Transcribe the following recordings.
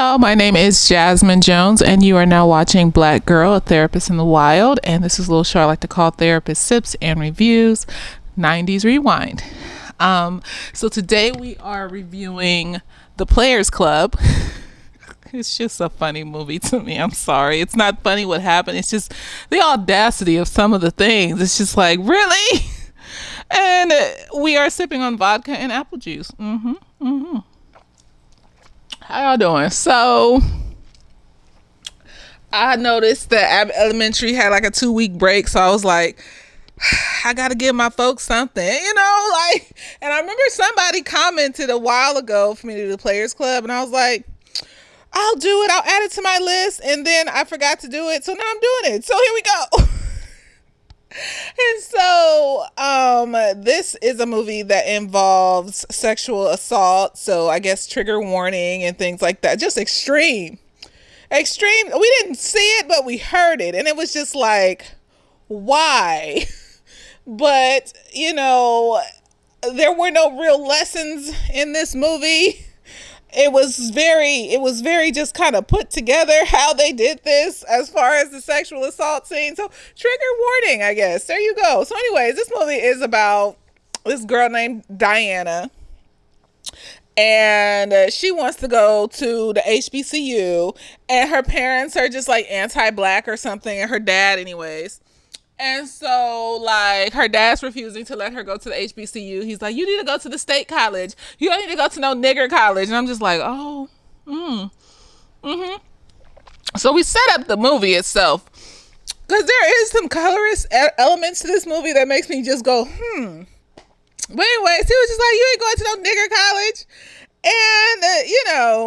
Hello, my name is Jasmine Jones, and you are now watching Black Girl, a Therapist in the Wild. And this is a little show I like to call Therapist Sips and Reviews, 90s Rewind. So today we are reviewing The Players Club. It's just a funny movie to me. I'm sorry. It's not funny what happened. It's just the audacity of some of the things. It's just like, really? And we are sipping on vodka and apple juice. How y'all doing? So I noticed that Elementary had like a 2-week break, so I was like, I gotta give my folks something, and I remember somebody commented a while ago for me to do the Players Club, and I was like, I'll do it, I'll add it to my list, and then I forgot to do it, so now I'm doing it. So here we go. And so this is a movie that involves sexual assault, so I guess trigger warning and things like that. Just extreme. We didn't see it, but we heard it, and it was just like, why? But there were no real lessons in this movie. It was very just kind of put together how they did this as far as the sexual assault scene. So trigger warning, I guess. There you go. So anyways, this movie is about this girl named Diana, and she wants to go to the HBCU, and her parents are just like anti-black or something, and her dad anyways. And so, like, her dad's refusing to let her go to the HBCU. He's like, you need to go to the state college. You don't need to go to no nigger college. And I'm just like, oh, So we set up the movie itself, because there is some colorist elements to this movie that makes me just go, But anyways, he was just like, you ain't going to no nigger college.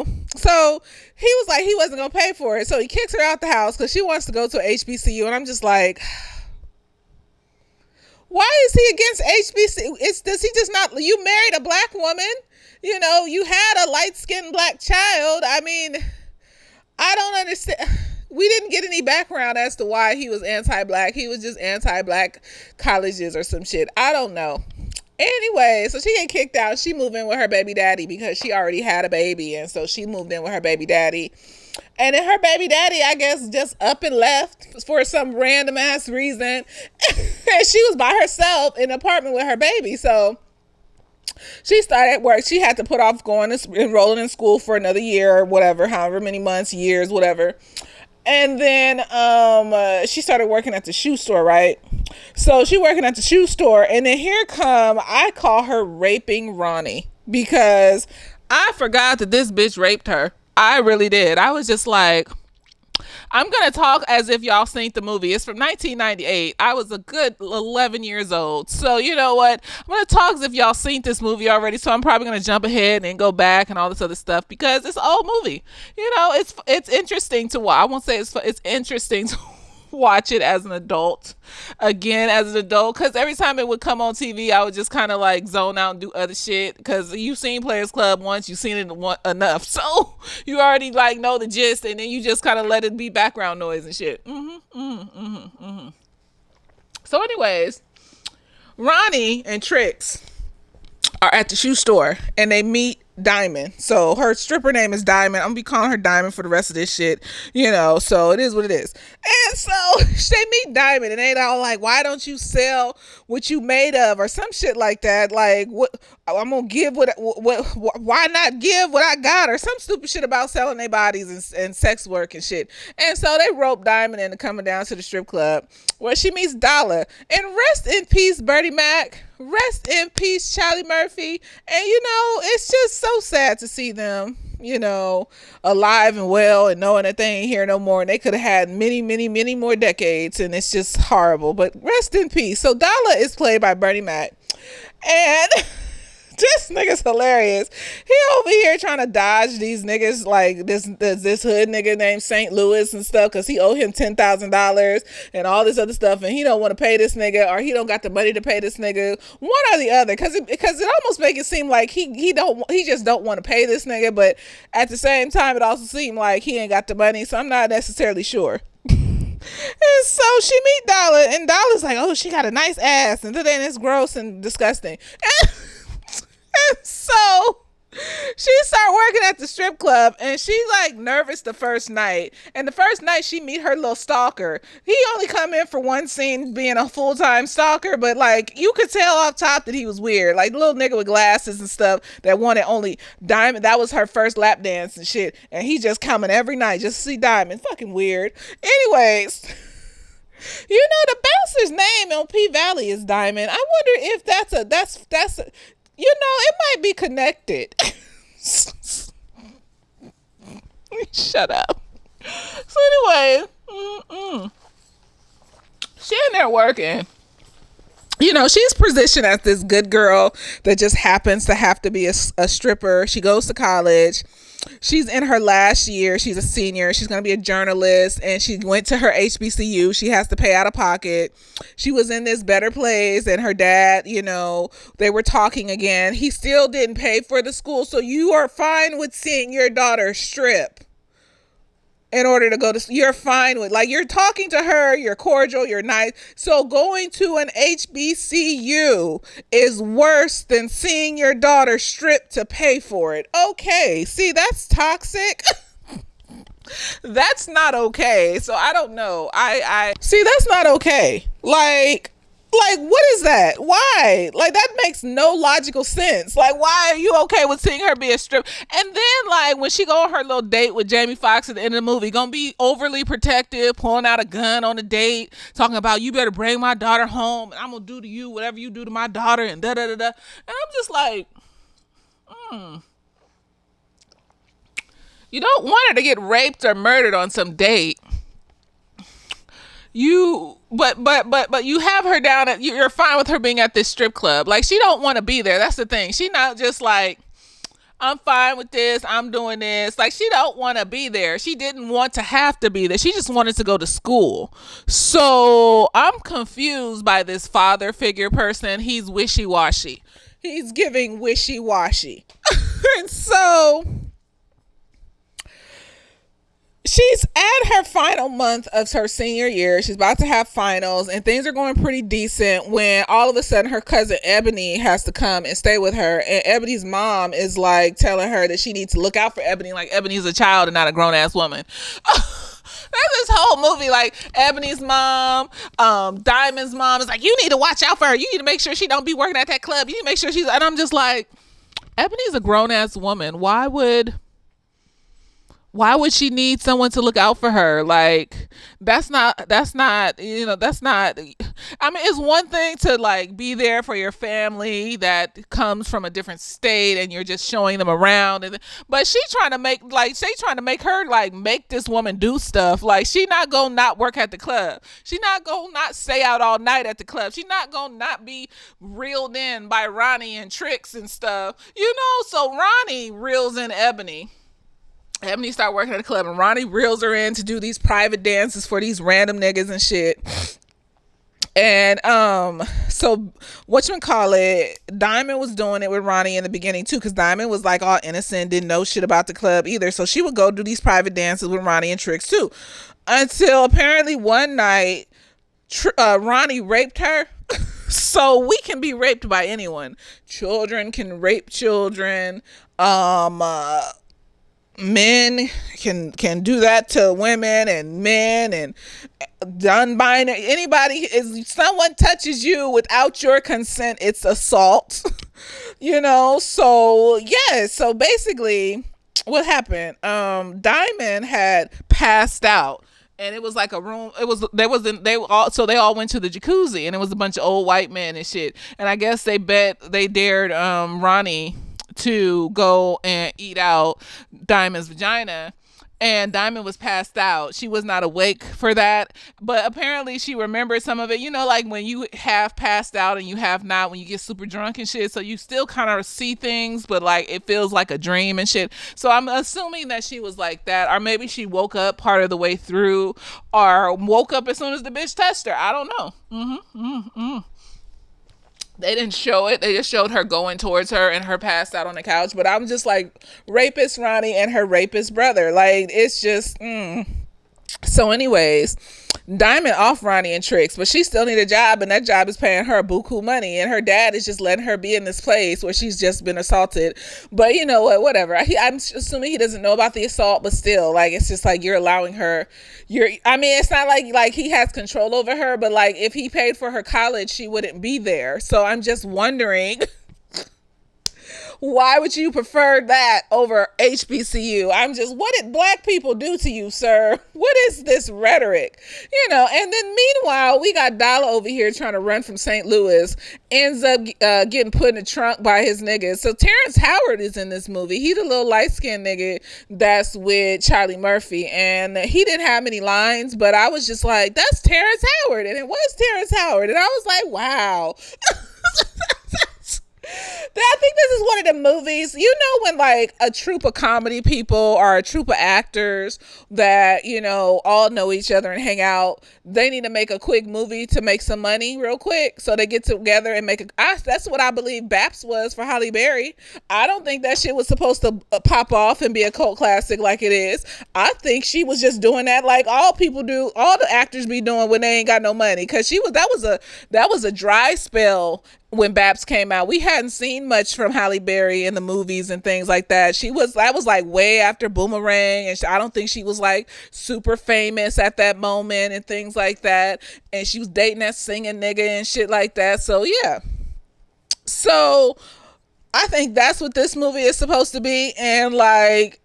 And, so he was like, he wasn't going to pay for it. So he kicks her out the house because she wants to go to a HBCU. And I'm just like, why is he against HBCU? Does he just not? You married a black woman. You had a light-skinned black child. I mean, I don't understand. We didn't get any background as to why he was anti-black. He was just anti-black colleges or some shit. I don't know. Anyway, so she get kicked out. She moved in with her baby daddy because she already had a baby. And so she moved in with her baby daddy. And then her baby daddy, I guess, just up and left for some random ass reason. And she was by herself in an apartment with her baby. So she started work. She had to put off enrolling in school for another year or whatever, however many months, years, whatever. And then she started working at the shoe store, right? So she working at the shoe store. And then I call her raping Ronnie, because I forgot that this bitch raped her. I really did. I was just like, I'm going to talk as if y'all seen the movie. It's from 1998. I was a good 11 years old. So you know what? I'm going to talk as if y'all seen this movie already. So I'm probably going to jump ahead and go back and all this other stuff, because it's an old movie. It's interesting to watch. I won't say it's interesting to watch it as an adult, because every time it would come on TV, I would just kind of like zone out and do other shit, because you've seen Players Club once, you've seen it enough, so you already like know the gist, and then you just kind of let it be background noise and shit. So anyways, Ronnie and Trix are at the shoe store, and they meet Diamond. So her stripper name is Diamond. I'm gonna be calling her Diamond for the rest of this shit, so it is what it is. And so they meet Diamond, and they all like, why don't you sell what you made of, or some shit like that, like, what I'm gonna give why not give what I got, or some stupid shit about selling their bodies and sex work and shit. And so they rope Diamond into coming down to the strip club, where she meets Dollar. And rest in peace, Bertie Mac. Rest in peace, Charlie Murphy. And it's just so sad to see them, alive and well, and knowing that they ain't here no more, and they could have had many, many, many more decades, and it's just horrible. But rest in peace. So Dollar is played by Bertie Mac, and this nigga's hilarious. He over here trying to dodge these niggas, like this hood nigga named St. Louis and stuff, because he owe him $10,000 and all this other stuff, and he don't want to pay this nigga, or he don't got the money to pay this nigga, one or the other, because it almost make it seem like he just don't want to pay this nigga, but at the same time it also seemed like he ain't got the money, so I'm not necessarily sure. And so she meet Dollar, and Dollar's like, oh, she got a nice ass, and then it's gross and disgusting. And so She started working at the strip club, and she's like nervous the first night. And the first night she meet her little stalker. He only come in for one scene being a full-time stalker, but like you could tell off top that he was weird. Like the little nigga with glasses and stuff that wanted only Diamond. That was her first lap dance and shit. And he just coming every night just to see Diamond. Fucking weird. Anyways, you know the bouncer's name on P Valley is Diamond. I wonder if that's a, you know, it might be connected. Shut up. So anyway, she in there working. You know, she's positioned as this good girl that just happens to have to be a stripper. She goes to college. She's in her last year. She's a senior. She's going to be a journalist, and she went to her HBCU. She has to pay out of pocket. She was in this better place, and her dad, you know, they were talking again. He still didn't pay for the school, so you are fine with seeing your daughter strip in order to go to, you're fine with, like, you're talking to her, you're cordial, you're nice. So going to an HBCU is worse than seeing your daughter strip to pay for it. Okay, see, that's toxic. That's not okay. So I don't know. I see, that's not okay. Like, what is that? Why? Like, that makes no logical sense. Like, why are you okay with seeing her be a strip? And then, like, when she go on her little date with Jamie Foxx at the end of the movie, gonna be overly protective, pulling out a gun on the date, talking about, you better bring my daughter home, and I'm gonna do to you whatever you do to my daughter, and da-da-da-da. And I'm just like, you don't want her to get raped or murdered on some date. But you have her down at, you're fine with her being at this strip club. Like, she don't want to be there. That's the thing. She not just like, I'm fine with this, I'm doing this. Like, she don't want to be there. She didn't want to have to be there. She just wanted to go to school. So I'm confused by this father figure person. He's wishy-washy. He's giving wishy-washy. And so she's at her final month of her senior year. She's about to have finals, and things are going pretty decent when all of a sudden her cousin Ebony has to come and stay with her. And Ebony's mom is like telling her that she needs to look out for Ebony, like Ebony's a child and not a grown-ass woman. There's this whole movie, like Ebony's mom, Diamond's mom is like, you need to watch out for her. You need to make sure she don't be working at that club. You need to make sure she's, and I'm just like, Ebony's a grown-ass woman. Why would she need someone to look out for her? Like, that's not, you know, that's not, I mean, it's one thing to like be there for your family that comes from a different state and you're just showing them around. But she's trying to make her like make this woman do stuff. Like, she not gonna not work at the club. She not gonna not stay out all night at the club. She not gonna not be reeled in by Ronnie and Tricks and stuff. You know, so Ronnie reels in Ebony. Ebony started working at the club, and Ronnie reels her in to do these private dances for these random niggas and shit. And so whatchamacallit, Diamond was doing it with Ronnie in the beginning too, because Diamond was like all innocent, didn't know shit about the club either. So she would go do these private dances with Ronnie and Tricks too, until apparently one night Ronnie raped her. So we can be raped by anyone. Children can rape children. Men can do that to women and men, and non-binary, anybody, is someone touches you without your consent, it's assault. You know, so yeah, so basically what happened, Diamond had passed out, and it was like a room, they all went to the jacuzzi, and it was a bunch of old white men and shit, and I guess they dared Ronnie to go and eat out Diamond's vagina, and Diamond was passed out. She was not awake for that, but apparently she remembered some of it. You know, like when you have passed out and you have not, when you get super drunk and shit, so you still kind of see things, but like it feels like a dream and shit. So I'm assuming that she was like that, or maybe she woke up part of the way through, or woke up as soon as the bitch touched her. I don't know. They didn't show it. They just showed her going towards her and her passed out on the couch. But I'm just like, rapist Ronnie and her rapist brother. Like, it's just, So anyways, Diamond off Ronnie and Tricks, but she still need a job, and that job is paying her buku money, and her dad is just letting her be in this place where she's just been assaulted. But you know what, whatever. I'm assuming he doesn't know about the assault, but still, like, it's just like you're allowing her, I mean, it's not like he has control over her, but like if he paid for her college, she wouldn't be there. So I'm just wondering, why would you prefer that over HBCU? what did black people do to you, sir? What is this rhetoric? And then meanwhile, we got Dollar over here trying to run from St. Louis, ends up getting put in the trunk by his niggas. So Terrence Howard is in this movie. He the little light-skinned nigga that's with Charlie Murphy. And he didn't have many lines, but I was just like, that's Terrence Howard. And it was Terrence Howard. And I was like, wow. I think this is one of the movies, when like a troupe of comedy people or a troupe of actors that, all know each other and hang out, they need to make a quick movie to make some money real quick. So they get together and that's what I believe Baps was for Halle Berry. I don't think that shit was supposed to pop off and be a cult classic like it is. I think she was just doing that like all people do, all the actors be doing when they ain't got no money. Cause that was a dry spell when Babs came out. We hadn't seen much from Halle Berry in the movies and things like that. That was like way after Boomerang, and I don't think she was like super famous at that moment and things like that. And she was dating that singing nigga and shit like that. So yeah. So I think that's what this movie is supposed to be. And like,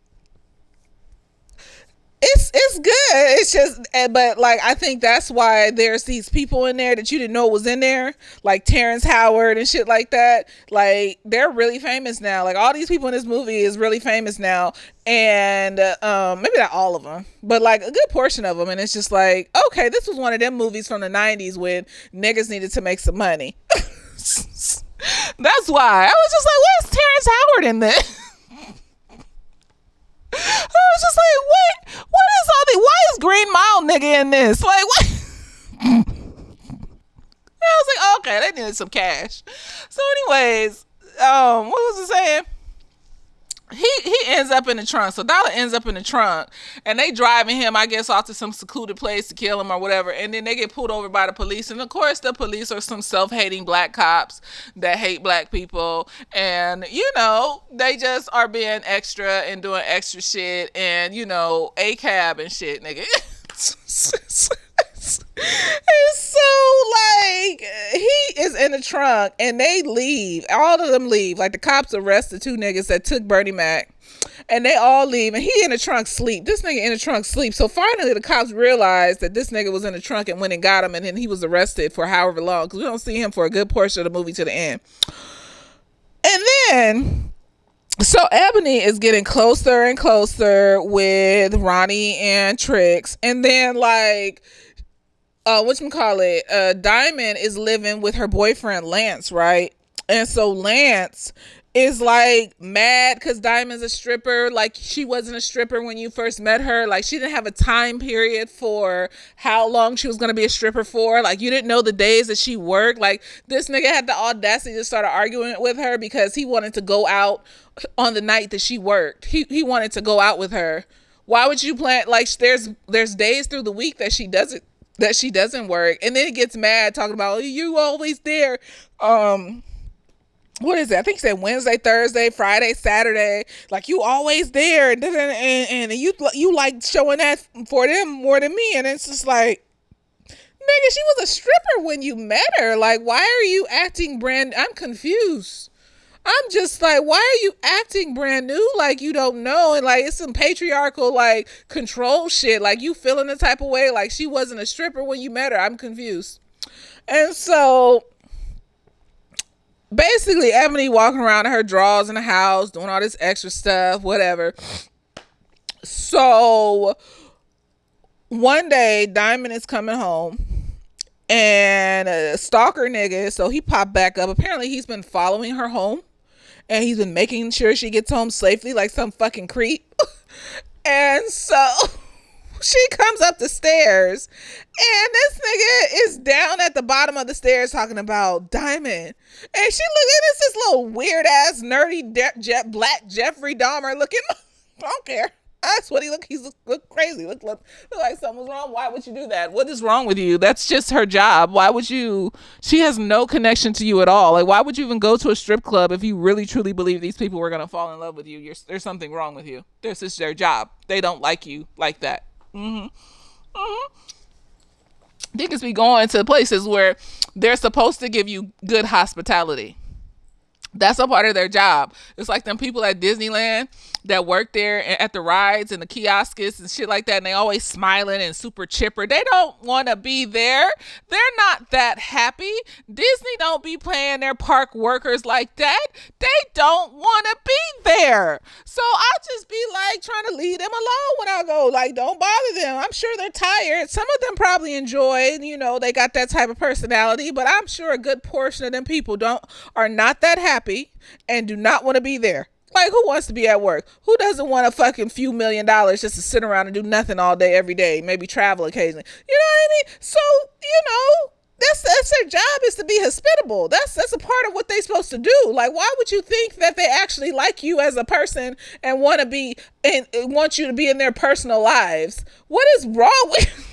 it's good. It's just, but like, I think that's why there's these people in there that you didn't know was in there, like Terrence Howard and shit like that. Like, they're really famous now. Like, all these people in this movie is really famous now, and maybe not all of them, but like a good portion of them. And it's just like, okay, this was one of them movies from the 90s when niggas needed to make some money. That's why I was just like, where's Terrence Howard in this? I was just like, what is all the, why is Green Mile nigga in this? Like, what? I was like, okay, they needed some cash. So anyways, what was I saying? He ends up in the trunk. So Dollar ends up in the trunk, and they driving him, I guess, off to some secluded place to kill him or whatever. And then they get pulled over by the police. And of course, the police are some self-hating black cops that hate black people. And, they just are being extra and doing extra shit. And, a cab and shit, nigga. And so, like, he is in the trunk, and they leave. All of them leave. Like, the cops arrest the two niggas that took Bernie Mac, and they all leave, and he in the trunk sleep. This nigga in the trunk sleep. So finally, the cops realized that this nigga was in the trunk and went and got him, and then he was arrested for however long, because we don't see him for a good portion of the movie to the end. And then, so Ebony is getting closer and closer with Ronnie and Trix, and then, like, Diamond is living with her boyfriend Lance, right? And so Lance is like mad because Diamond's a stripper. Like, she wasn't a stripper when you first met her. Like, she didn't have a time period for how long she was going to be a stripper for. Like, you didn't know the days that she worked. Like, this nigga had the audacity to start arguing with her because he wanted to go out on the night that she worked. He wanted to go out with her. Why would you plan? Like, there's days through the week that she doesn't work, and then he gets mad talking about, you always there. What is it? I think he said Wednesday, Thursday, Friday, Saturday. Like, you always there, and you like showing that for them more than me. And it's just like, nigga, she was a stripper when you met her. Like, why are you acting I'm confused. I'm just like, why are you acting brand new like you don't know? And like, it's some patriarchal like control shit. Like, you feeling the type of way like she wasn't a stripper when you met her. I'm confused. And so basically, Ebony walking around in her drawers in the house, doing all this extra stuff, whatever. So one day, Diamond is coming home, and a stalker nigga, so he popped back up. Apparently, he's been following her home, and he's been making sure she gets home safely like some fucking creep. And so she comes up the stairs, and this nigga is down at the bottom of the stairs talking about Diamond. And she look at this little weird ass nerdy black Jeffrey Dahmer looking. I don't care. That's what he look. He's look crazy. Look like something's wrong. Why would you do that? What is wrong with you? That's just her job. Why would you? She has no connection to you at all. Like, why would you even go to a strip club if you really truly believe these people were gonna fall in love with you? There's something wrong with you. This is their job. They don't like you like that. Niggas be going to places where they're supposed to give you good hospitality. That's a part of their job. It's like them people at Disneyland that work there at the rides and the kiosks and shit like that, and they always smiling and super chipper. They don't want to be there. They're not that happy. Disney don't be playing their park workers like that. They don't want to be there. So I just be like trying to leave them alone when I go. Like, don't bother them. I'm sure they're tired. Some of them probably enjoy, they got that type of personality, but I'm sure a good portion of them people are not that happy and do not want to be there. Like, who wants to be at work? Who doesn't want a fucking few $1 million just to sit around and do nothing all day, every day, maybe travel occasionally? You know what I mean? So, that's their job, is to be hospitable. That's a part of what they're supposed to do. Like, why would you think that they actually like you as a person and want you to be in their personal lives? What is wrong with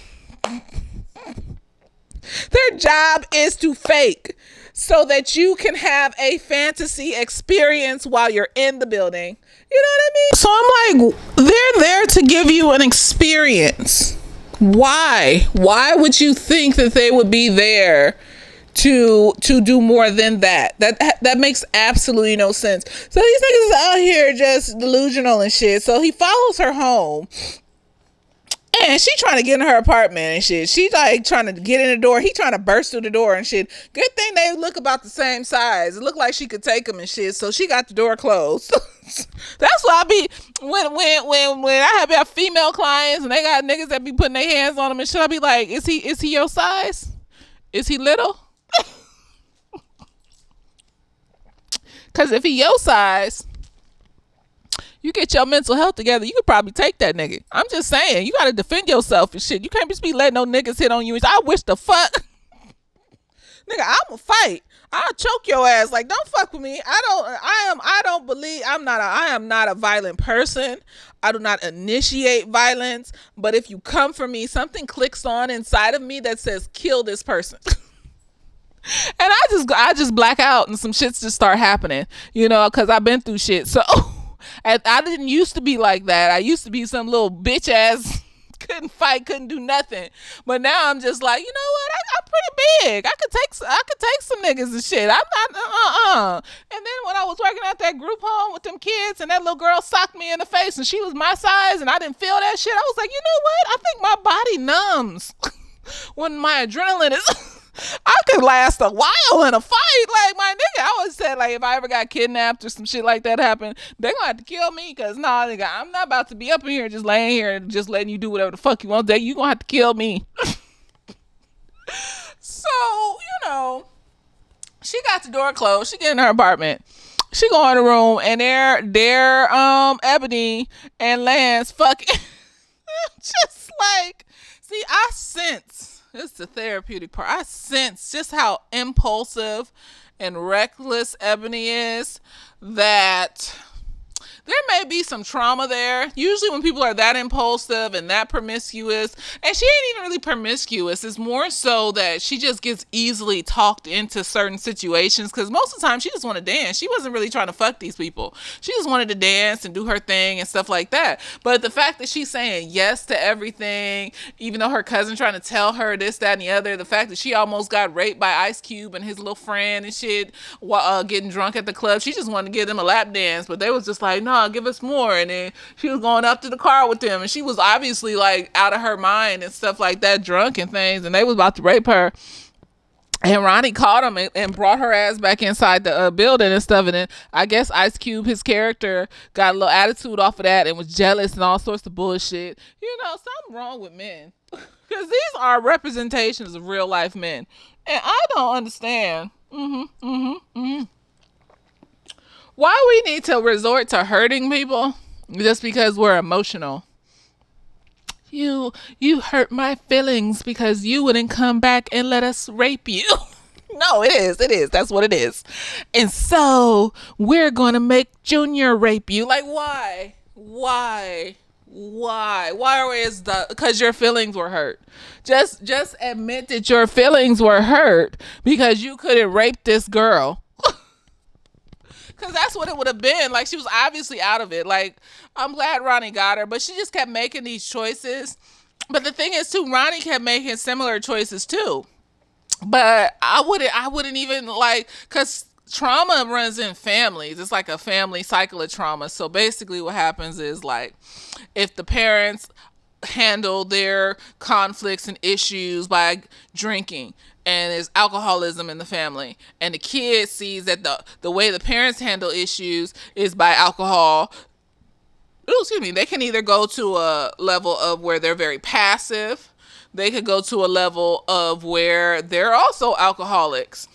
their job is to fake so that you can have a fantasy experience while you're in the building. You know what I mean? So I'm like, they're there to give you an experience. Why? Why would you think that they would be there to do more than that? That makes absolutely no sense. So these niggas is out here just delusional and shit. So he follows her home. And she trying to get in her apartment and shit. She like trying to get in the door. He trying to burst through the door and shit. Good thing they look about the same size. It looked like she could take him and shit. So she got the door closed. That's why I be when I have female clients and they got niggas that be putting their hands on them and shit. I be like, is he your size? Is he little? Because if he your size, you get your mental health together, you could probably take that nigga. I'm just saying, you gotta defend yourself and shit. You can't just be letting no niggas hit on you. I wish the fuck. Nigga, I'ma fight. I'll choke your ass. Like, don't fuck with me. I am not a violent person. I do not initiate violence. But if you come for me, something clicks on inside of me that says, kill this person. And I just black out and some shits just start happening, because I've been through shit. So I didn't used to be like that. I used to be some little bitch ass, couldn't fight, couldn't do nothing. But now I'm just like, you know what? I'm pretty big. I could take some niggas and shit. I'm not. And then when I was working at that group home with them kids, and that little girl socked me in the face, and she was my size, and I didn't feel that shit. I was like, you know what? I think my body numbs when my adrenaline is. I could last a while in a fight. Like, my nigga, I always said, like, if I ever got kidnapped or some shit like that happened, they gonna have to kill me, because nigga, I'm not about to be up in here just laying here and just letting you do whatever the fuck you want. You gonna have to kill me. So, she got the door closed. She get in her apartment. She go in the room, and they're Ebony and Lance fucking just like, see, I sense. It's the therapeutic part. I sense just how impulsive and reckless Ebony is, that there may be some trauma there. Usually when people are that impulsive and that promiscuous, and she ain't even really promiscuous, it's more so that she just gets easily talked into certain situations, because most of the time she just want to dance. She wasn't really trying to fuck these people. She just wanted to dance and do her thing and stuff like that. But the fact that she's saying yes to everything, even though her cousin trying to tell her this, that, and the other, the fact that she almost got raped by Ice Cube and his little friend and shit while getting drunk at the club, she just wanted to give them a lap dance, but they was just like, no, give us more. And then she was going up to the car with them, and she was obviously like out of her mind and stuff like that, drunk and things, and they was about to rape her. And Ronnie caught him and brought her ass back inside the building and stuff. And then I guess Ice Cube, his character, got a little attitude off of that and was jealous and all sorts of bullshit. Something wrong with men, because these are representations of real life men, and I don't understand why we need to resort to hurting people just because we're emotional. You hurt my feelings because you wouldn't come back and let us rape you. No, it is. That's what it is. And so we're going to make Junior rape you. Like, why? Why is the because your feelings were hurt. Just admit that your feelings were hurt because you couldn't rape this girl. Cause that's what it would have been. Like she was obviously out of it. Like I'm glad Ronnie got her, but she just kept making these choices. But the thing is too, Ronnie kept making similar choices too. But I wouldn't even like, cause trauma runs in families. It's like a family cycle of trauma. So basically what happens is like if the parents handle their conflicts and issues by drinking and there's alcoholism in the family and the kid sees that the way the parents handle issues is by alcohol. Ooh, excuse me, they can either go to a level of where they're very passive, they could go to a level of where they're also alcoholics.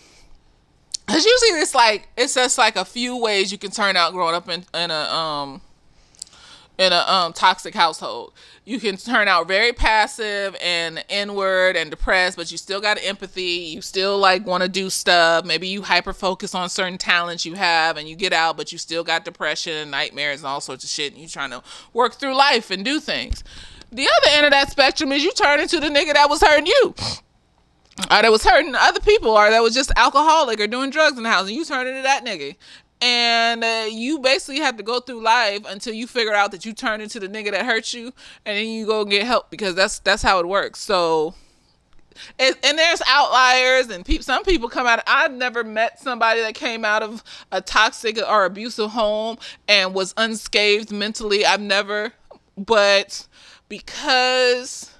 Because usually it's just like a few ways you can turn out growing up in a toxic household. You can turn out very passive and inward and depressed, but you still got empathy. You still like want to do stuff. Maybe you hyper focus on certain talents you have and you get out, but you still got depression and nightmares and all sorts of shit. And you trying to work through life and do things. The other end of that spectrum is you turn into the nigga that was hurting you, or that was hurting other people, or that was just alcoholic or doing drugs in the house, and you turn into that nigga. And you basically have to go through life until you figure out that you turn into the nigga that hurt you, and then you go get help, because that's how it works. So, and there's outliers, and some people come out. I've never met somebody that came out of a toxic or abusive home and was unscathed mentally. I've never, but because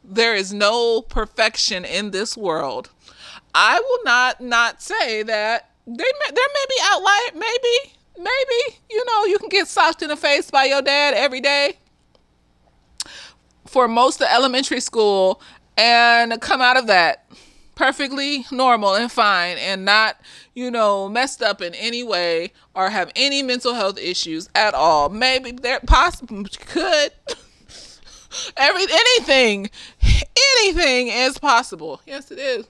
there is no perfection in this world, I will not say that there may be outlier. Maybe you can get socked in the face by your dad every day for most of elementary school and come out of that perfectly normal and fine and not messed up in any way or have any mental health issues at all. Maybe there possibly could. Anything is possible. Yes, it is.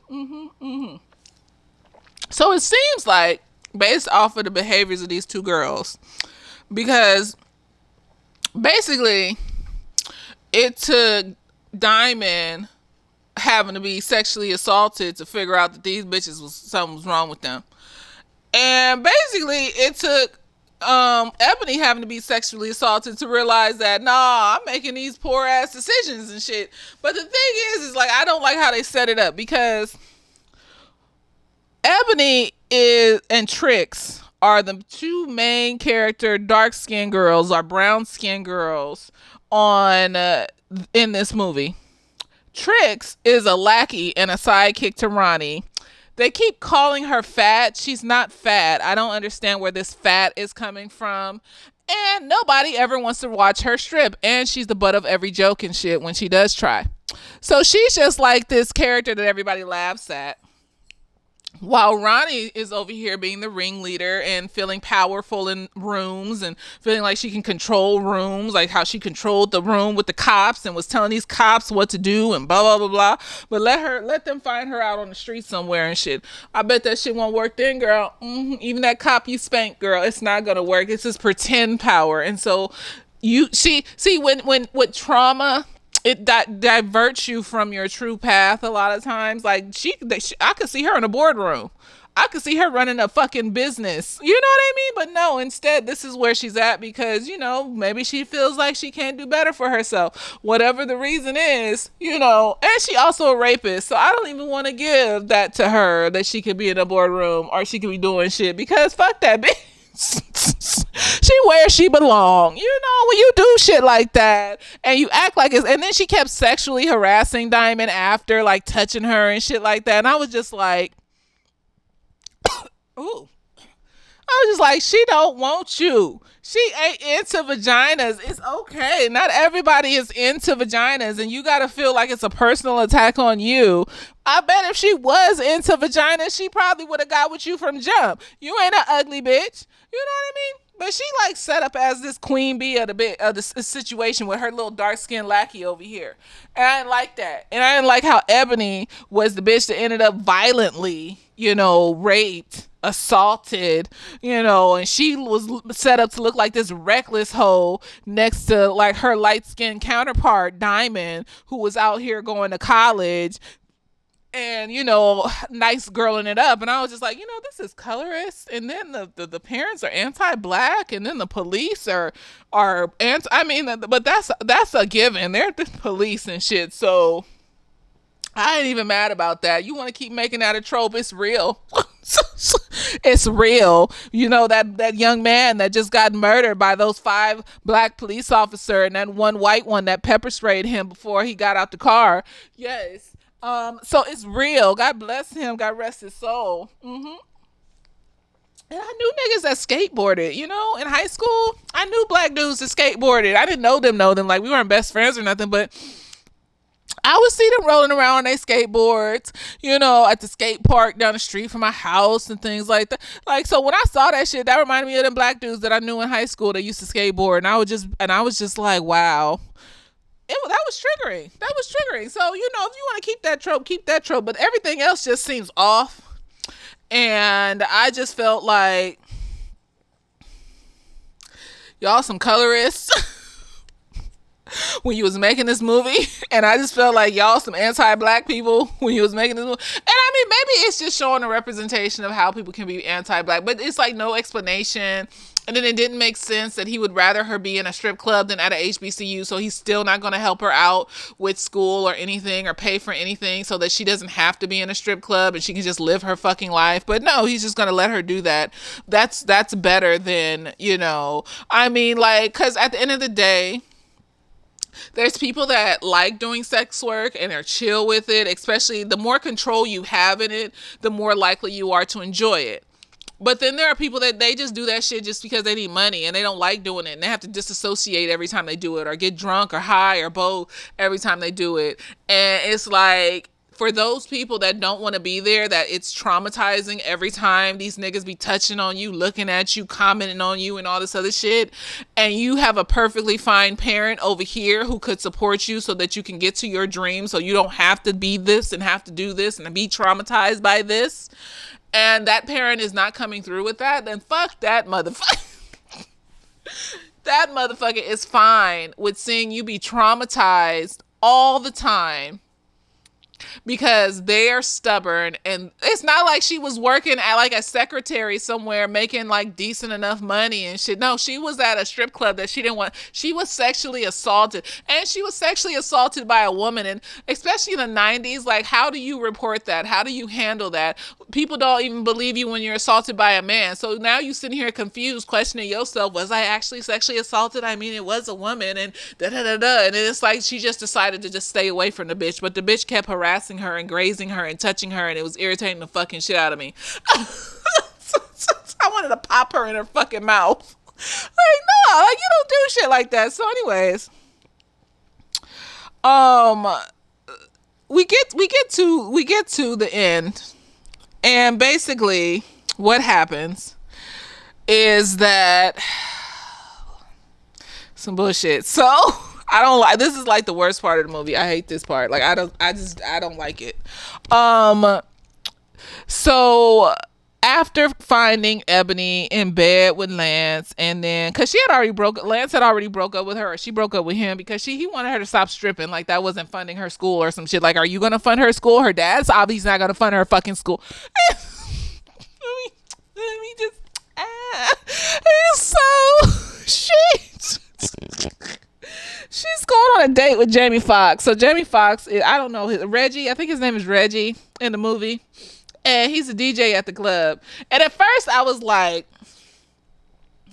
So it seems like, based off of the behaviors of these two girls, because basically it took Diamond having to be sexually assaulted to figure out that these bitches something was wrong with them, and basically it took Ebony having to be sexually assaulted to realize that I'm making these poor ass decisions and shit. But the thing is like I don't like how they set it up, because Ebony and Trix are the two main character dark skinned girls or brown skinned girls on in this movie. Trix is a lackey and a sidekick to Ronnie. They keep calling her fat. She's not fat. I don't understand where this fat is coming from. And nobody ever wants to watch her strip. And she's the butt of every joke and shit when she does try. So she's just like this character that everybody laughs at. While Ronnie is over here being the ringleader and feeling powerful in rooms and feeling like she can control rooms, like how she controlled the room with the cops and was telling these cops what to do and blah, blah, blah, blah. But let them find her out on the street somewhere and shit. I bet that shit won't work then, girl. Even that cop you spanked, girl, it's not going to work. It's just pretend power. And so when with trauma, it diverts you from your true path a lot of times. Like I could see her in a boardroom. I could see her running a fucking business. You know what I mean? But no, instead, this is where she's at because, maybe she feels like she can't do better for herself. Whatever the reason is, and she also a rapist. So I don't even want to give that to her that she could be in a boardroom or she could be doing shit because fuck that bitch. She where she belong. When you do shit like that and you act like it's, and then she kept sexually harassing Diamond after, like touching her and shit like that. And I was just like, ooh. I was just like, she don't want you. She ain't into vaginas. It's okay. Not everybody is into vaginas, and you gotta feel like it's a personal attack on you. I bet if she was into vaginas, she probably would have got with you from jump. You ain't an ugly bitch. You know what I mean? But she like set up as this queen bee of the situation with her little dark skinned lackey over here, and I didn't like that. And I didn't like how Ebony was the bitch that ended up violently, raped assaulted, and she was set up to look like this reckless hoe next to like her light-skinned counterpart Diamond, who was out here going to college and nice girling it up. And I was just like, this is colorist. And then the parents are anti-black, and then the police are anti. I mean, but that's a given. They're the police and shit. So I ain't even mad about that. You want to keep making that a trope? It's real. It's real. That young man that just got murdered by those 5 black police officers and that one white one that pepper sprayed him before he got out the car. Yes. So it's real. God bless him. God rest his soul. And I knew niggas that skateboarded, in high school. I knew black dudes that skateboarded. I didn't know them. Like, we weren't best friends or nothing, but I would see them rolling around on their skateboards, at the skate park down the street from my house and things like that. Like, so when I saw that shit, that reminded me of them black dudes that I knew in high school that used to skateboard. And I was just like, wow. That was triggering. So, if you want to keep that trope. But everything else just seems off. And I just felt like, y'all some colorists when you was making this movie. And I just felt like y'all some anti-black people when you was making this movie. And I mean, maybe it's just showing a representation of how people can be anti-black. But it's like no explanation. And then it didn't make sense that he would rather her be in a strip club than at a HBCU. So he's still not going to help her out with school or anything or pay for anything so that she doesn't have to be in a strip club and she can just live her fucking life. But no, he's just going to let her do that. That's better than, I mean, like, because at the end of the day, there's people that like doing sex work and are chill with it. Especially the more control you have in it, the more likely you are to enjoy it. But then there are people that they just do that shit just because they need money and they don't like doing it. And they have to disassociate every time they do it or get drunk or high or both every time they do it. And it's like, for those people that don't want to be there, that it's traumatizing every time these niggas be touching on you, looking at you, commenting on you and all this other shit. And you have a perfectly fine parent over here who could support you so that you can get to your dream. So you don't have to be this and have to do this and be traumatized by this. And that parent is not coming through with that, then fuck that motherfucker. That motherfucker is fine with seeing you be traumatized all the time because they're stubborn. And it's not like she was working at like a secretary somewhere making like decent enough money and shit. No, she was at a strip club that she didn't want. She was sexually assaulted, and she was sexually assaulted by a woman. And especially in the 90s, like, how do you report that? How do you handle that? People don't even believe you when you're assaulted by a man. So now you sitting here confused, questioning yourself, was I actually sexually assaulted? I mean, it was a woman, and da-da-da-da. And it's like she just decided to just stay away from the bitch. But the bitch kept harassing her and grazing her and touching her, and it was irritating the fucking shit out of me. I wanted to pop her in her fucking mouth. Like, no, like, you don't do shit like that. So anyways, we get to the end, and basically what happens is that some bullshit. So I don't like, this is like the worst part of the movie. I hate this part. Like, I don't like it. So after finding Ebony in bed with Lance, and then because Lance had already broke up with her, or she broke up with him because he wanted her to stop stripping. Like, that wasn't funding her school or some shit. Like, are you gonna fund her school? Her dad's obviously not gonna fund her fucking school. let me just it's so shit. She's going on a date with Jamie Foxx. So Jamie Foxx, I don't know, Reggie, I think his name is Reggie in the movie. And he's a DJ at the club. And at first I was like,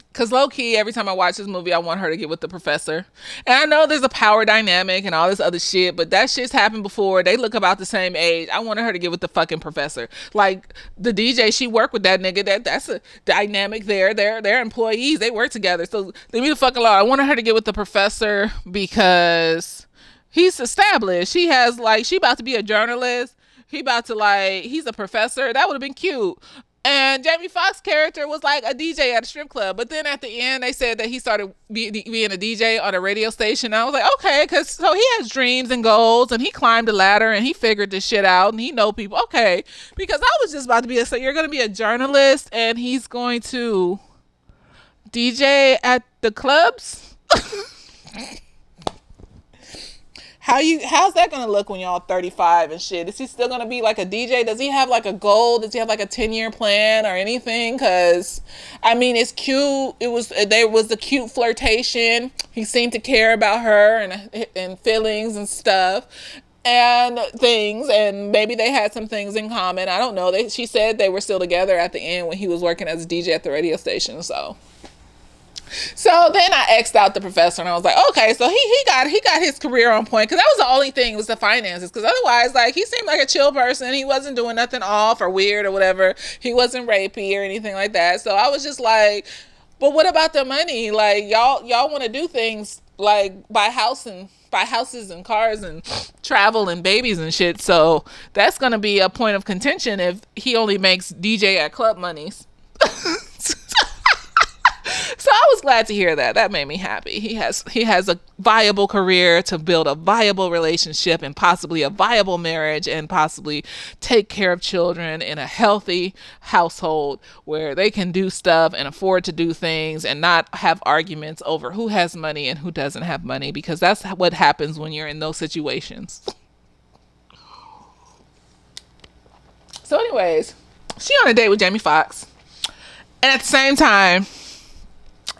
because low key, every time I watch this movie, I want her to get with the professor. And I know there's a power dynamic and all this other shit, but that shit's happened before. They look about the same age. I wanted her to get with the fucking professor. Like, the DJ, she worked with that nigga. That's a dynamic there. They're employees. They work together. So leave me the fuck alone. I wanted her to get with the professor because he's established. She has, like, she about to be a journalist. He about to, like, he's a professor. That would have been cute. And Jamie Foxx's character was like a DJ at a strip club. But then at the end, they said that he started being a DJ on a radio station. I was like, okay, because so he has dreams and goals, and he climbed the ladder, and he figured this shit out, and he know people. Okay, because I was just about to be so you're going to be a journalist, and he's going to DJ at the clubs. How's that gonna look when y'all 35 and shit? Is he still gonna be like a DJ? Does he have like a goal? Does he have like a 10-year plan or anything? Cause I mean, it's cute. There was a cute flirtation. He seemed to care about her and feelings and stuff and things, and maybe they had some things in common. I don't know. She said they were still together at the end when he was working as a DJ at the radio station. So then I X'd out the professor, and I was like, okay, so he got his career on point, because that was the only thing, was the finances, because otherwise, like, he seemed like a chill person. He wasn't doing nothing off or weird or whatever. He wasn't rapey or anything like that. So I was just like, but what about the money? Like, y'all want to do things like buy houses and cars and travel and babies and shit. So that's gonna be a point of contention if he only makes DJ at club monies. So I was glad to hear that. That made me happy. He has a viable career to build a viable relationship and possibly a viable marriage and possibly take care of children in a healthy household where they can do stuff and afford to do things and not have arguments over who has money and who doesn't have money, because that's what happens when you're in those situations. So anyways, she on a date with Jamie Foxx. And at the same time,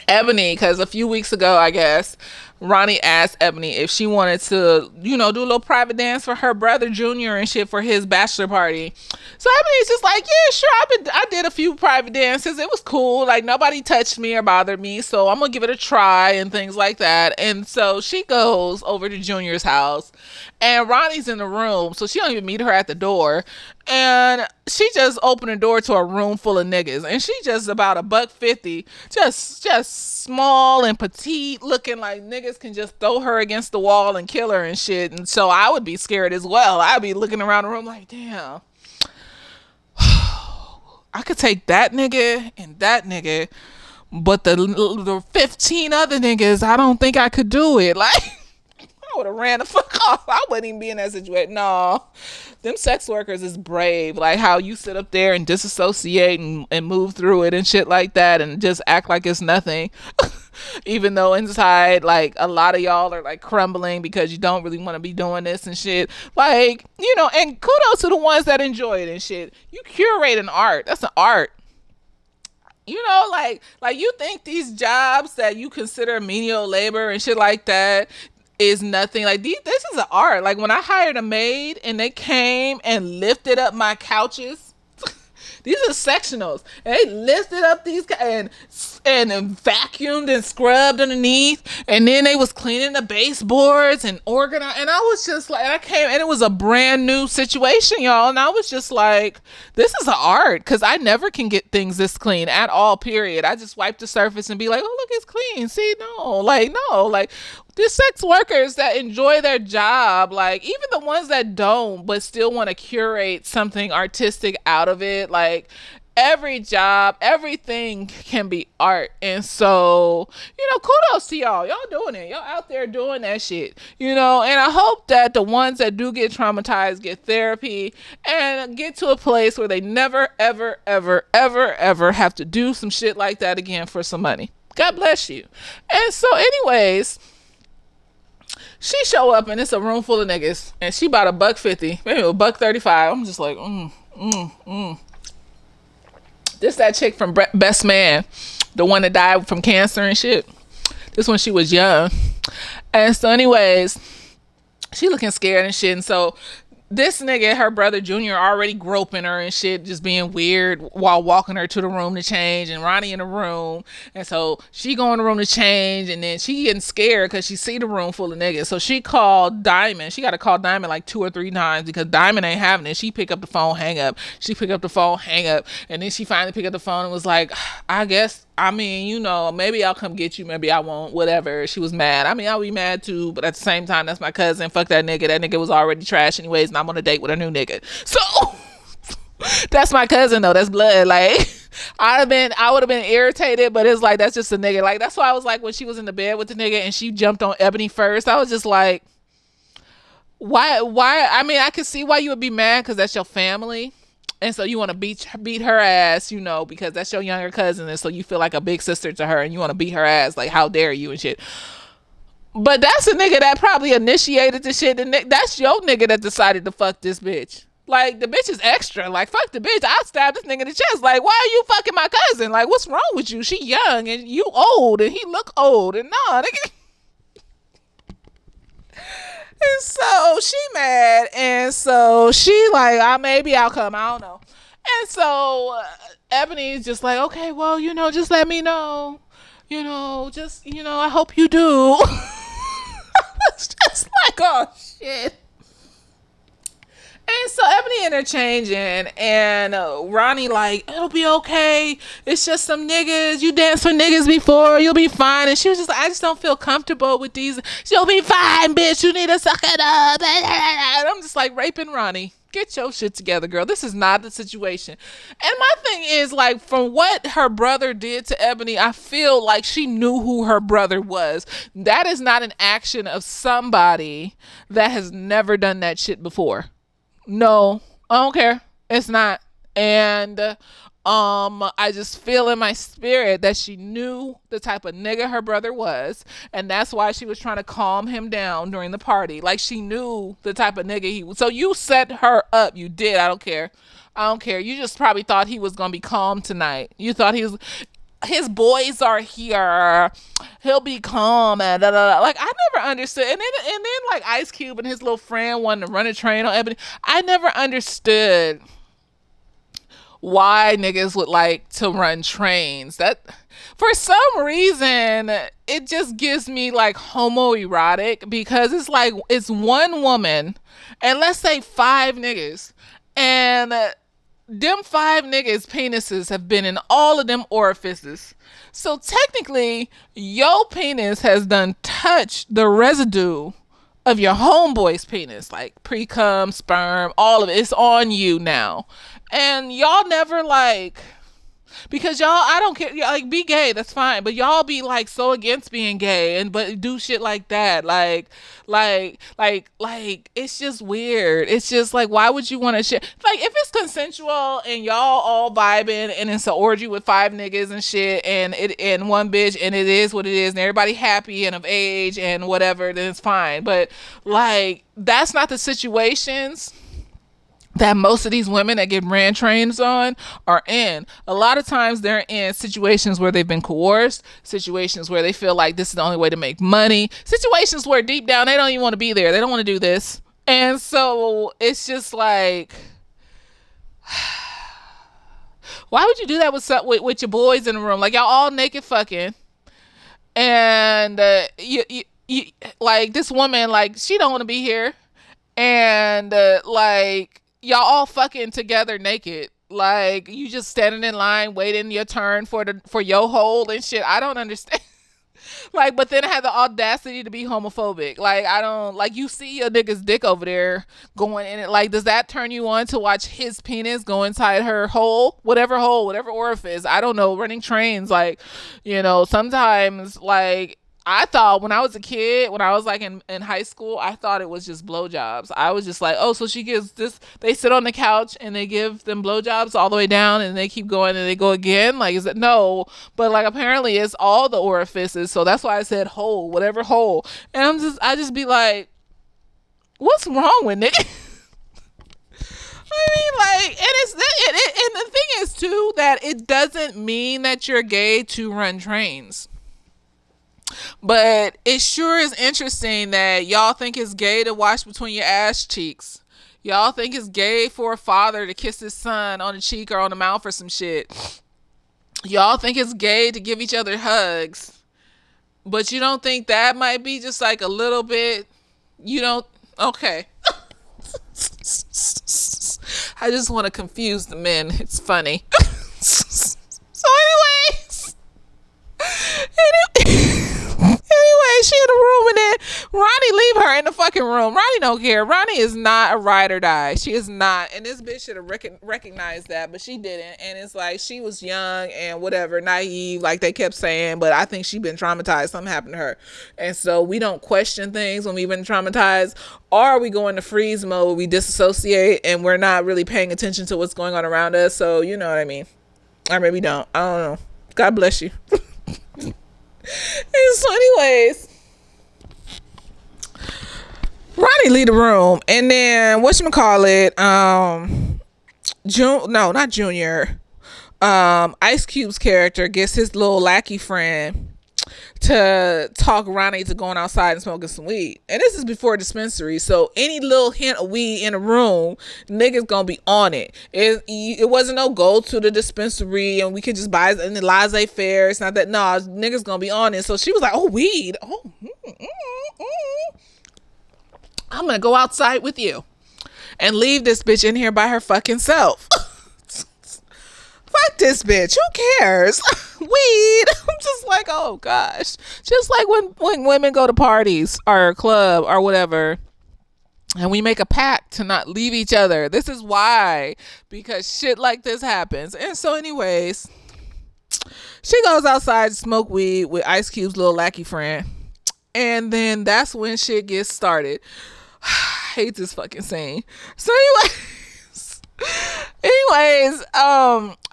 Ebony, because a few weeks ago, I guess, Ronnie asked Ebony if she wanted to, do a little private dance for her brother Junior and shit for his bachelor party. So Ebony's just like, yeah, sure. I did a few private dances. It was cool. Like, nobody touched me or bothered me. So I'm going to give it a try and things like that. And so she goes over to Junior's house, and Ronnie's in the room. So she don't even meet her at the door. And she just opened the door to a room full of niggas, and she just about $150, just small and petite, looking like niggas can just throw her against the wall and kill her and shit. And so I would be scared as well. I'd be looking around the room like, damn, I could take that nigga and that nigga, but the 15 other niggas, I don't think I could do it. Like, I would have ran the fuck off. I wouldn't even be in that situation. No, them sex workers is brave. Like how you sit up there and disassociate and move through it and shit like that and just act like it's nothing. Even though inside, like, a lot of y'all are like crumbling because you don't really want to be doing this and shit. Like, and kudos to the ones that enjoy it and shit. You curate an art. That's an art. Like you think these jobs that you consider menial labor and shit like that is nothing. Like, this is an art. Like, when I hired a maid and they came and lifted up my couches, these are sectionals, and they lifted up these and vacuumed and scrubbed underneath, and then they was cleaning the baseboards and organized, and I was just like, I came, and it was a brand new situation, y'all, and I was just like, this is an art, because I never can get things this clean at all, period. I just wipe the surface and be like, oh, look, it's clean. See, no, the sex workers that enjoy their job, like, even the ones that don't but still want to curate something artistic out of it, like, every job, everything can be art. And so, kudos to y'all doing it. Y'all out there doing that shit, and I hope that the ones that do get traumatized get therapy and get to a place where they never, ever, ever, ever, ever have to do some shit like that again for some money. God bless you. And so anyways, she show up and it's a room full of niggas, and she bought $150, maybe $135. I'm just like, This that chick from Best Man, the one that died from cancer and shit. This one, she was young. And so anyways, she looking scared and shit. And so this nigga, her brother Junior, already groping her and shit, just being weird while walking her to the room to change, and Ronnie in the room. And so she go in the room to change, and then she getting scared because she see the room full of niggas. So she called Diamond. She got to call Diamond like 2 or 3 times because Diamond ain't having it. She pick up the phone, hang up. She pick up the phone, hang up. And then she finally pick up the phone and was like, maybe I'll come get you. Maybe I won't. Whatever. She was mad. I'll be mad too. But at the same time, that's my cousin. Fuck that nigga. That nigga was already trash anyways. And I'm on a date with a new nigga. So That's my cousin though. That's blood. Like I would have been irritated, but it's like that's just a nigga. Like that's why I was like when she was in the bed with the nigga and she jumped on Ebony first. I was just like, why? I mean, I could see why you would be mad because that's your family. And so you want to beat her ass, because that's your younger cousin, and so you feel like a big sister to her, and you want to beat her ass, like how dare you and shit. But that's a nigga that probably initiated the shit. And that's your nigga that decided to fuck this bitch. Like, the bitch is extra. Like, fuck the bitch. I stabbed this nigga in the chest. Like, why are you fucking my cousin? Like, what's wrong with you? She young and you old and he look old. And nah, nigga. And so she mad. And so she like, maybe I'll come. I don't know. And so Ebony's just like, okay, well, just let me know. I hope you do. It's just like, oh shit. And so Ebony interchanging, and Ronnie like, it'll be okay. It's just some niggas. You danced for niggas before. You'll be fine. And she was just like, I just don't feel comfortable with these. She'll be fine, bitch. You need to suck it up. And I'm just like, raping Ronnie. Get your shit together, girl. This is not the situation. And my thing is, like, from what her brother did to Ebony, I feel like she knew who her brother was. That is not an action of somebody that has never done that shit before. No, I don't care. It's not. And I just feel in my spirit that she knew the type of nigga her brother was, and that's why she was trying to calm him down during the party. Like, she knew the type of nigga he was. So you set her up. You did. I don't care. You just probably thought he was gonna be calm tonight. You thought his boys are here. He'll be calm and da, da, da. Like, I never understood. And then like Ice Cube and his little friend wanted to run a train on Ebony. I never understood why niggas would like to run trains. That, for some reason, it just gives me like homoerotic, because it's like, it's one woman and let's say 5 niggas, and them 5 niggas' penises have been in all of them orifices. So technically, your penis has done touched the residue of your homeboy's penis, like pre-cum, sperm, all of it. It's on you now. And y'all never like, because y'all, I don't care, like, be gay, that's fine, but y'all be like so against being gay but do shit like that, like it's just weird. It's just like, why would you want to share? Like, if it's consensual and y'all all vibing and it's an orgy with 5 niggas and shit and one bitch, and it is what it is, and everybody happy and of age and whatever, then it's fine. But like, that's not the situations that most of these women that get ran trains on are in. A lot of times they're in situations where they've been coerced, situations where they feel like this is the only way to make money, situations where deep down they don't even want to be there. They don't want to do this. And so it's just like, why would you do that with your boys in the room? Like, y'all all naked fucking, and you like, this woman, like, she don't want to be here, and like, y'all all fucking together naked. Like, you just standing in line waiting your turn for your hole and shit. I don't understand. Like, but then I had the audacity to be homophobic. Like, I don't, like, you see your nigga's dick over there going in it. Like, does that turn you on to watch his penis go inside her hole, whatever orifice? I don't know. Running trains, like, sometimes, like, I thought when I was a kid, when I was like in high school, I thought it was just blowjobs. I was just like, oh, so she gives this, they sit on the couch and they give them blowjobs all the way down and they keep going and they go again. Like, is it? No. But like, apparently it's all the orifices. So that's why I said hole, whatever hole. And I just be like, what's wrong with nigga? I mean, like, and the thing is too, that it doesn't mean that you're gay to run trains. But it sure is interesting that y'all think it's gay to wash between your ass cheeks. Y'all think it's gay for a father to kiss his son on the cheek or on the mouth or some shit. Y'all think it's gay to give each other hugs. But you don't think that might be just like a little bit, okay. I just want to confuse the men. It's funny. So anyways. Anyway, she in the room, and then Ronnie leave her in the fucking room. room. Ronnie don't care. Ronnie is not a ride or die. She is not. And this bitch should have recognized that, but she didn't. And it's like she was young and whatever, naive, like they kept saying. But I think she been traumatized. Something happened to her. And so we don't question things when we've been traumatized. Or we go into freeze mode, we disassociate, and we're not really paying attention to what's going on around us. So you know what I mean. Or maybe don't. I don't know. God bless you. And so anyways, Ronnie leave the room, and then whatchamacallit, not Junior, Ice Cube's character gets his little lackey friend to talk Ronnie to going outside and smoking some weed. And this is before dispensary, so any little hint of weed in a room, niggas gonna be on it. It wasn't no go to the dispensary and we could just buy it in the laissez-faire. It's not that. No, niggas gonna be on it. So she was like, oh, weed. Oh, I'm gonna go outside with you and leave this bitch in here by her fucking self. Fuck this bitch. Who cares? Weed. I'm just like, oh gosh. Just like when women go to parties or a club or whatever, and we make a pact to not leave each other. This is why. Because shit like this happens. And so anyways, she goes outside to smoke weed with Ice Cube's little lackey friend. And then that's when shit gets started. I hate this fucking scene. So anyways,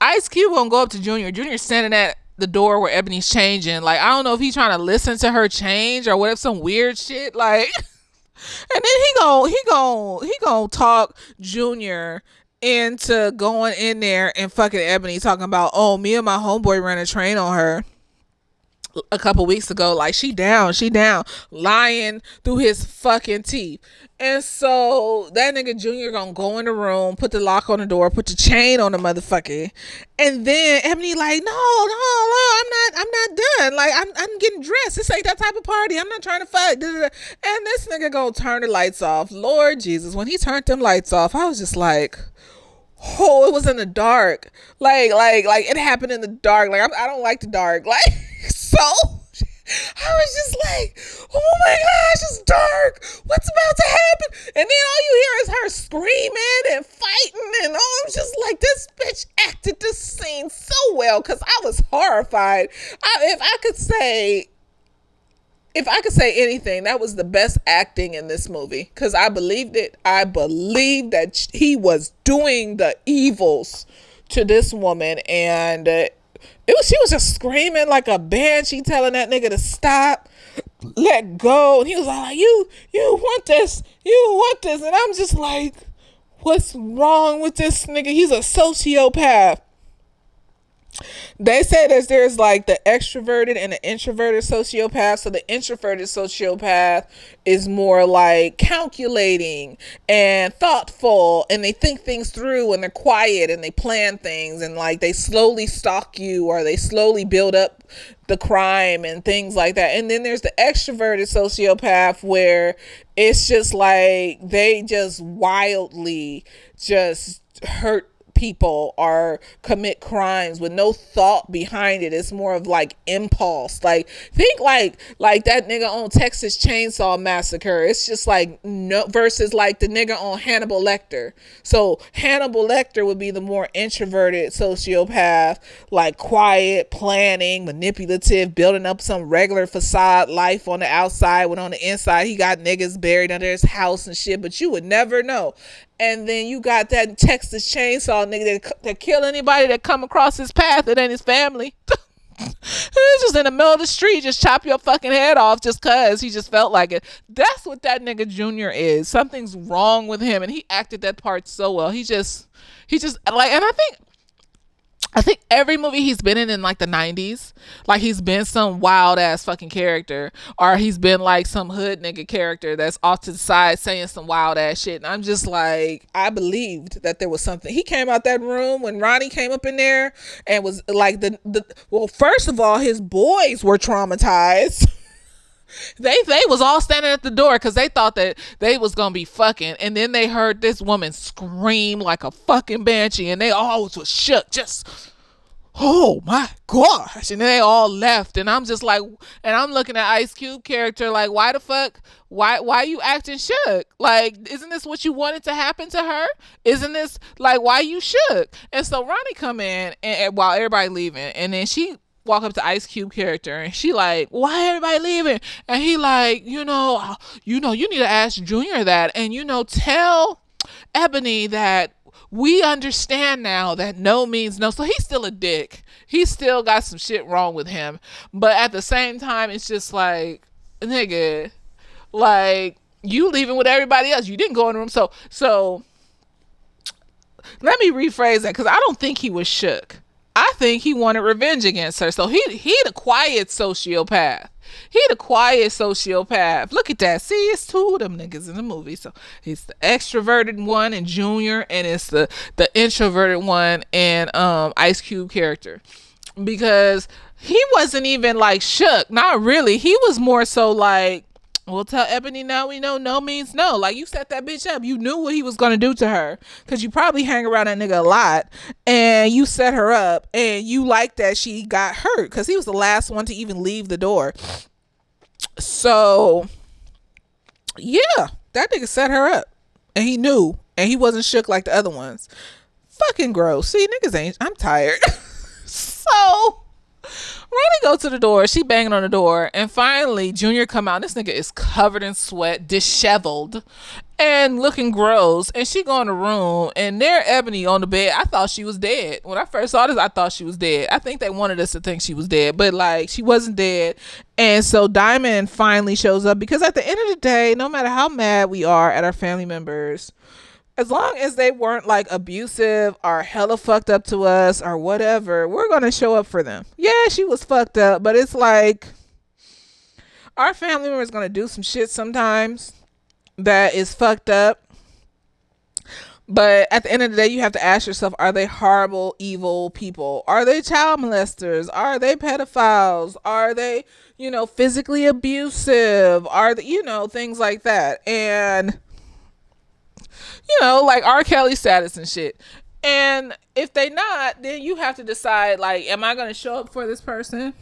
Ice Cube gonna go up to Junior. Junior's standing at the door where Ebony's changing. Like, I don't know if he's trying to listen to her change or what, if some weird shit. Like, and then he gonna talk Junior into going in there and fucking Ebony, talking about, oh, me and my homeboy ran a train on her a couple weeks ago. Like, she down, lying through his fucking teeth. And so that nigga Junior gonna go in the room, put the lock on the door, put the chain on the motherfucker, and then Ebony like, no, I'm not done. Like, I'm getting dressed. This ain't that type of party. I'm not trying to fuck. And this nigga gonna turn the lights off. Lord Jesus, when he turned them lights off, I was just like, oh, it was in the dark. Like it happened in the dark. Like, I don't like the dark. Like, so I was just like, oh my gosh, it's dark. What's about to happen? And then all you hear is her screaming and fighting. And oh, I'm just like, this bitch acted this scene so well, because I was horrified. If I could say anything, that was the best acting in this movie, because I believed it. I believed that he was doing the evils to this woman, and she was just screaming like a banshee, telling that nigga to stop, let go. And he was like, you want this, and I'm just like, what's wrong with this nigga? He's a sociopath. They say there's like the extroverted and the introverted sociopath. So the introverted sociopath is more like calculating and thoughtful, and they think things through, and they're quiet and they plan things, and like they slowly stalk you or they slowly build up the crime and things like that. And then there's the extroverted sociopath, where it's just like they just wildly just hurt people or commit crimes with no thought behind it. It's more of like impulse. Like, think like that nigga on Texas Chainsaw Massacre. It's just like, no, versus like the nigga on Hannibal Lecter. So Hannibal Lecter would be the more introverted sociopath, like quiet, planning, manipulative, building up some regular facade life on the outside, when on the inside he got niggas buried under his house and shit, but you would never know. And then you got that Texas Chainsaw nigga that kill anybody that come across his path that ain't his family. He's just in the middle of the street, just chop your fucking head off just cause he just felt like it. That's what that nigga Junior is. Something's wrong with him, and he acted that part so well. He just like, and I think every movie he's been in like the 90s, like he's been some wild ass fucking character, or he's been like some hood nigga character that's off to the side saying some wild ass shit. And I'm just like, I believed that there was something. He came out that room when Ronnie came up in there and was like, well, first of all, his boys were traumatized. They was all standing at the door because they thought that they was gonna be fucking, and then they heard this woman scream like a fucking banshee, and they all was shook. Just, oh my gosh. And then they all left. And I'm just like, and I'm looking at Ice Cube character like, why the fuck? Why you acting shook? Like, isn't this what you wanted to happen to her? Isn't this like why you shook? And so Ronnie come in and while everybody leaving, and then she walk up to Ice Cube character and she like, why everybody leaving? And he like, you need to ask Junior that, and tell Ebony that we understand now that no means no. So he's still a dick. He still got some shit wrong with him. But at the same time, it's just like, nigga, like, you leaving with everybody else. You didn't go in the room. So let me rephrase that, because I don't think he was shook. I think he wanted revenge against her. So he the quiet sociopath. He the quiet sociopath. Look at that. See, it's two of them niggas in the movie. So he's the extroverted one in Junior, and it's the introverted one in Ice Cube character. Because he wasn't even like shook. Not really. He was more so like, we'll tell Ebony now we know no means no. Like, you set that bitch up. You knew what he was going to do to her, because you probably hang around that nigga a lot, and you set her up, and you like that she got hurt, because he was the last one to even leave the door. So yeah, that nigga set her up, and he knew, and he wasn't shook like the other ones. Fucking gross. See, niggas ain't. I'm tired. So Ronnie go to the door. She banging on the door, and finally Junior come out. This nigga is covered in sweat, disheveled, and looking gross. And she go in the room, and there Ebony on the bed. I thought she was dead. When I first saw this, I thought she was dead. I think they wanted us to think she was dead, but like, she wasn't dead. And so Diamond finally shows up, because at the end of the day, no matter how mad we are at our family members, as long as they weren't like abusive or hella fucked up to us or whatever, we're gonna show up for them. Yeah, she was fucked up, but it's like, our family member is gonna do some shit sometimes that is fucked up. But at the end of the day, you have to ask yourself, are they horrible, evil people? Are they child molesters? Are they pedophiles? Are they, physically abusive? Are they, things like that? And like R. Kelly status and shit. And if they not, then you have to decide, like, am I going to show up for this person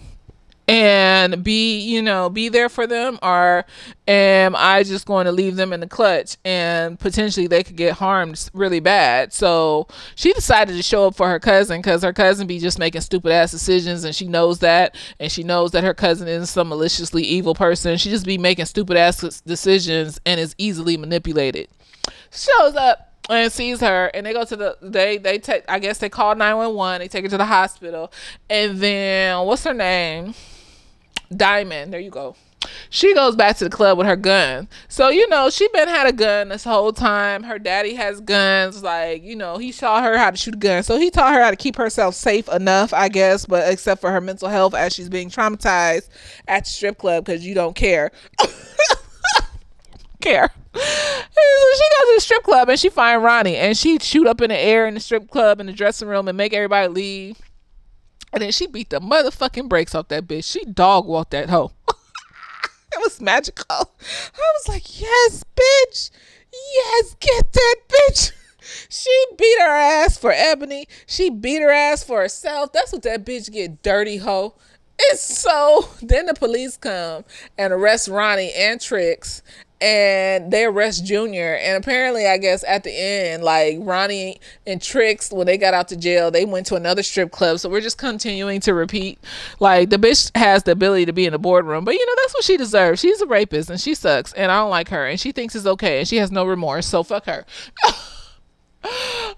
and be there for them, or am I just going to leave them in the clutch and potentially they could get harmed really bad? So she decided to show up for her cousin, because her cousin be just making stupid ass decisions, and she knows that, and she knows that her cousin is some maliciously evil person. She just be making stupid ass decisions and is easily manipulated. Shows up and sees her, and they go to they take, I guess they call 911. They take her to the hospital, and then what's her name, Diamond, there you go, she goes back to the club with her gun. So she been had a gun this whole time. Her daddy has guns, like, he taught her how to shoot a gun, so he taught her how to keep herself safe enough, I guess, but except for her mental health, as she's being traumatized at the strip club, because you don't care. Care. So she goes to the strip club, and she find Ronnie, and she shoot up in the air in the strip club in the dressing room and make everybody leave. And then she beat the motherfucking brakes off that bitch. She dog walked that hoe. It was magical. I was like, yes, bitch. Yes, get that bitch. She beat her ass for Ebony. She beat her ass for herself. That's what that bitch get, dirty hoe. And so then the police come and arrest Ronnie and Trix, and they arrest Junior. And apparently, I guess at the end, like, Ronnie and Trix, when they got out to jail, they went to another strip club. So we're just continuing to repeat. Like, the bitch has the ability to be in the boardroom, but that's what she deserves. She's a rapist, and she sucks, and I don't like her, and she thinks it's okay, and she has no remorse, so fuck her.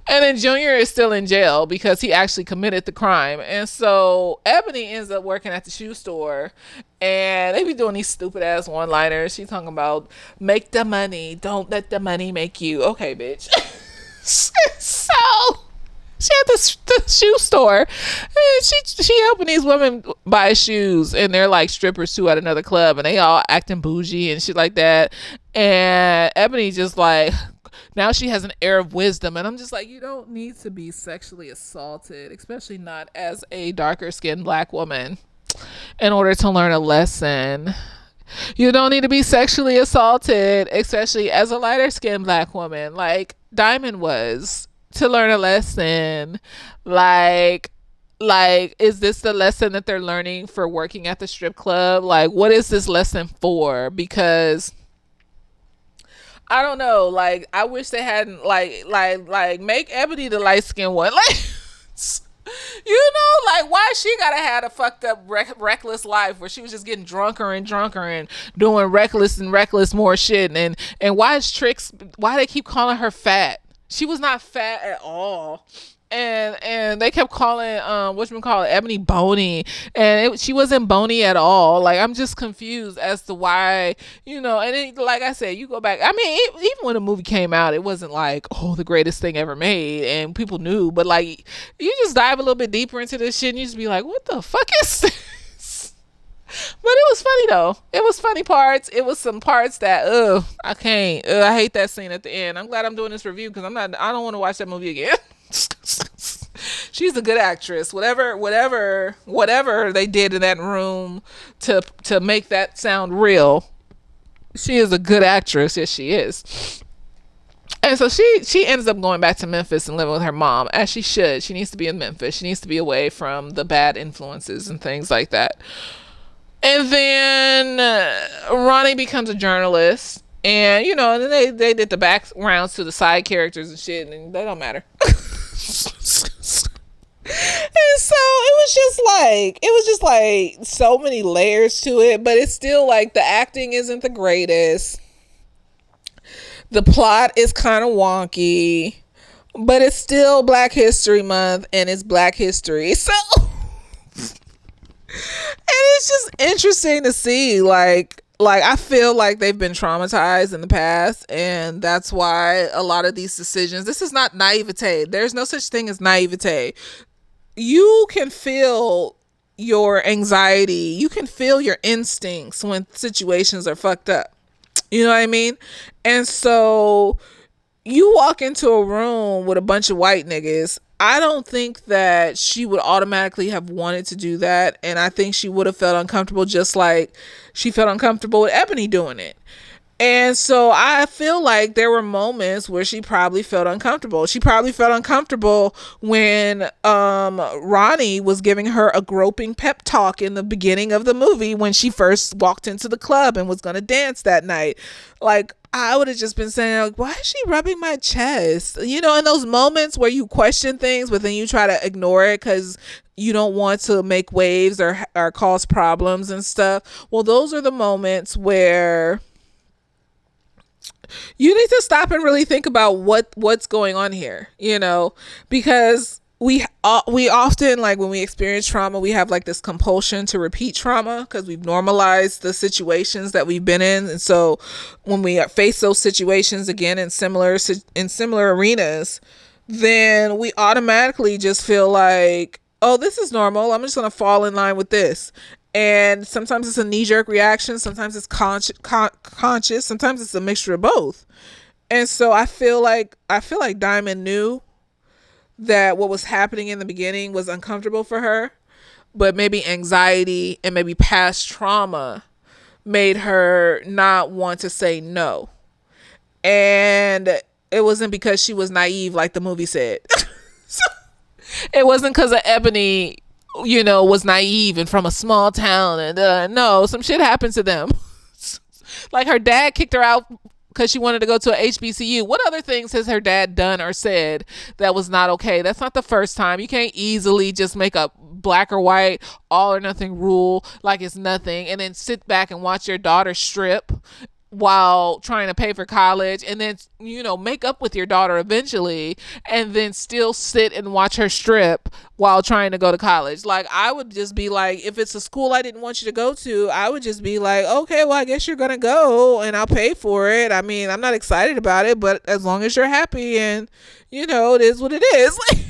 And then Junior is still in jail because he actually committed the crime. And so Ebony ends up working at the shoe store, and they be doing these stupid ass one-liners. She's talking about, make the money, don't let the money make you. Okay, bitch. So she at the shoe store, and she helping these women buy shoes, and they're like strippers too at another club, and they all acting bougie and shit like that. And Ebony just like, now she has an air of wisdom, and I'm just like, you don't need to be sexually assaulted, especially not as a darker skinned black woman, in order to learn a lesson. You don't need to be sexually assaulted, especially as a lighter skinned black woman, like Diamond was, to learn a lesson. Like, Like, is this the lesson that they're learning for working at the strip club? Like, what is this lesson for? Because I don't know. Like, I wish they hadn't like make Ebony the light skinned one. Like, like why she gotta have a fucked up reckless life where she was just getting drunker and drunker and doing reckless and reckless more shit, and why is Trix, why they keep calling her fat? She was not fat at all. And they kept calling whatchamacallit Ebony bony, and she wasn't bony at all. Like, I'm just confused as to why, and like I said, you go back, I mean, even when the movie came out, it wasn't like, oh, the greatest thing ever made, and people knew, but like, you just dive a little bit deeper into this shit and you just be like, what the fuck is this? But it was funny though. It was funny parts. It was some parts that I can't. I hate that scene at the end. I'm glad I'm doing this review because I don't want to watch that movie again. She's a good actress. Whatever they did in that room to make that sound real. She is a good actress. Yes, she is. And so she ends up going back to Memphis and living with her mom, as she should. She needs to be in Memphis. She needs to be away from the bad influences and things like that. And then Ronnie becomes a journalist. And, and then they did the backgrounds to the side characters and shit, and they don't matter. And so it was just like so many layers to it, but it's still like the acting isn't the greatest. The plot is kind of wonky, but it's still Black History Month and it's Black history. So, and it's just interesting to see, like I feel like they've been traumatized in the past, and that's why a lot of these decisions, this is not naivete. There's no such thing as naivete. You can feel your anxiety. You can feel your instincts when situations are fucked up. You know what I mean? And so you walk into a room with a bunch of white niggas. I don't think that she would automatically have wanted to do that. And I think she would have felt uncomfortable, just like she felt uncomfortable with Ebony doing it. And so I feel like there were moments where she probably felt uncomfortable. She probably felt uncomfortable when Ronnie was giving her a groping pep talk in the beginning of the movie when she first walked into the club and was going to dance that night. Like, I would have just been saying, like, why is she rubbing my chest? In those moments where you question things, but then you try to ignore it because you don't want to make waves or cause problems and stuff. Well, those are the moments where you need to stop and really think about what's going on here, because we often, like, when we experience trauma, we have like this compulsion to repeat trauma because we've normalized the situations that we've been in. And so when we face those situations again in similar arenas, then we automatically just feel like, oh, this is normal. I'm just going to fall in line with this. And sometimes it's a knee-jerk reaction. Sometimes it's conscious. Sometimes it's a mixture of both. And so I feel like Diamond knew that what was happening in the beginning was uncomfortable for her, but maybe anxiety and maybe past trauma made her not want to say no. And it wasn't because she was naive, like the movie said. So, it wasn't because of Ebony, was naive and from a small town, and no, some shit happened to them. Like, her dad kicked her out because she wanted to go to a HBCU. What other things has her dad done or said that was not okay? That's not the first time. You can't easily just make a black or white, all or nothing rule like it's nothing, and then sit back and watch your daughter strip while trying to pay for college, and then make up with your daughter eventually, and then still sit and watch her strip while trying to go to college. Like, I would just be like, if it's a school I didn't want you to go to, I would just be like, okay, well, I guess you're gonna go and I'll pay for it. I mean, I'm not excited about it, but as long as you're happy, and it is what it is. Like,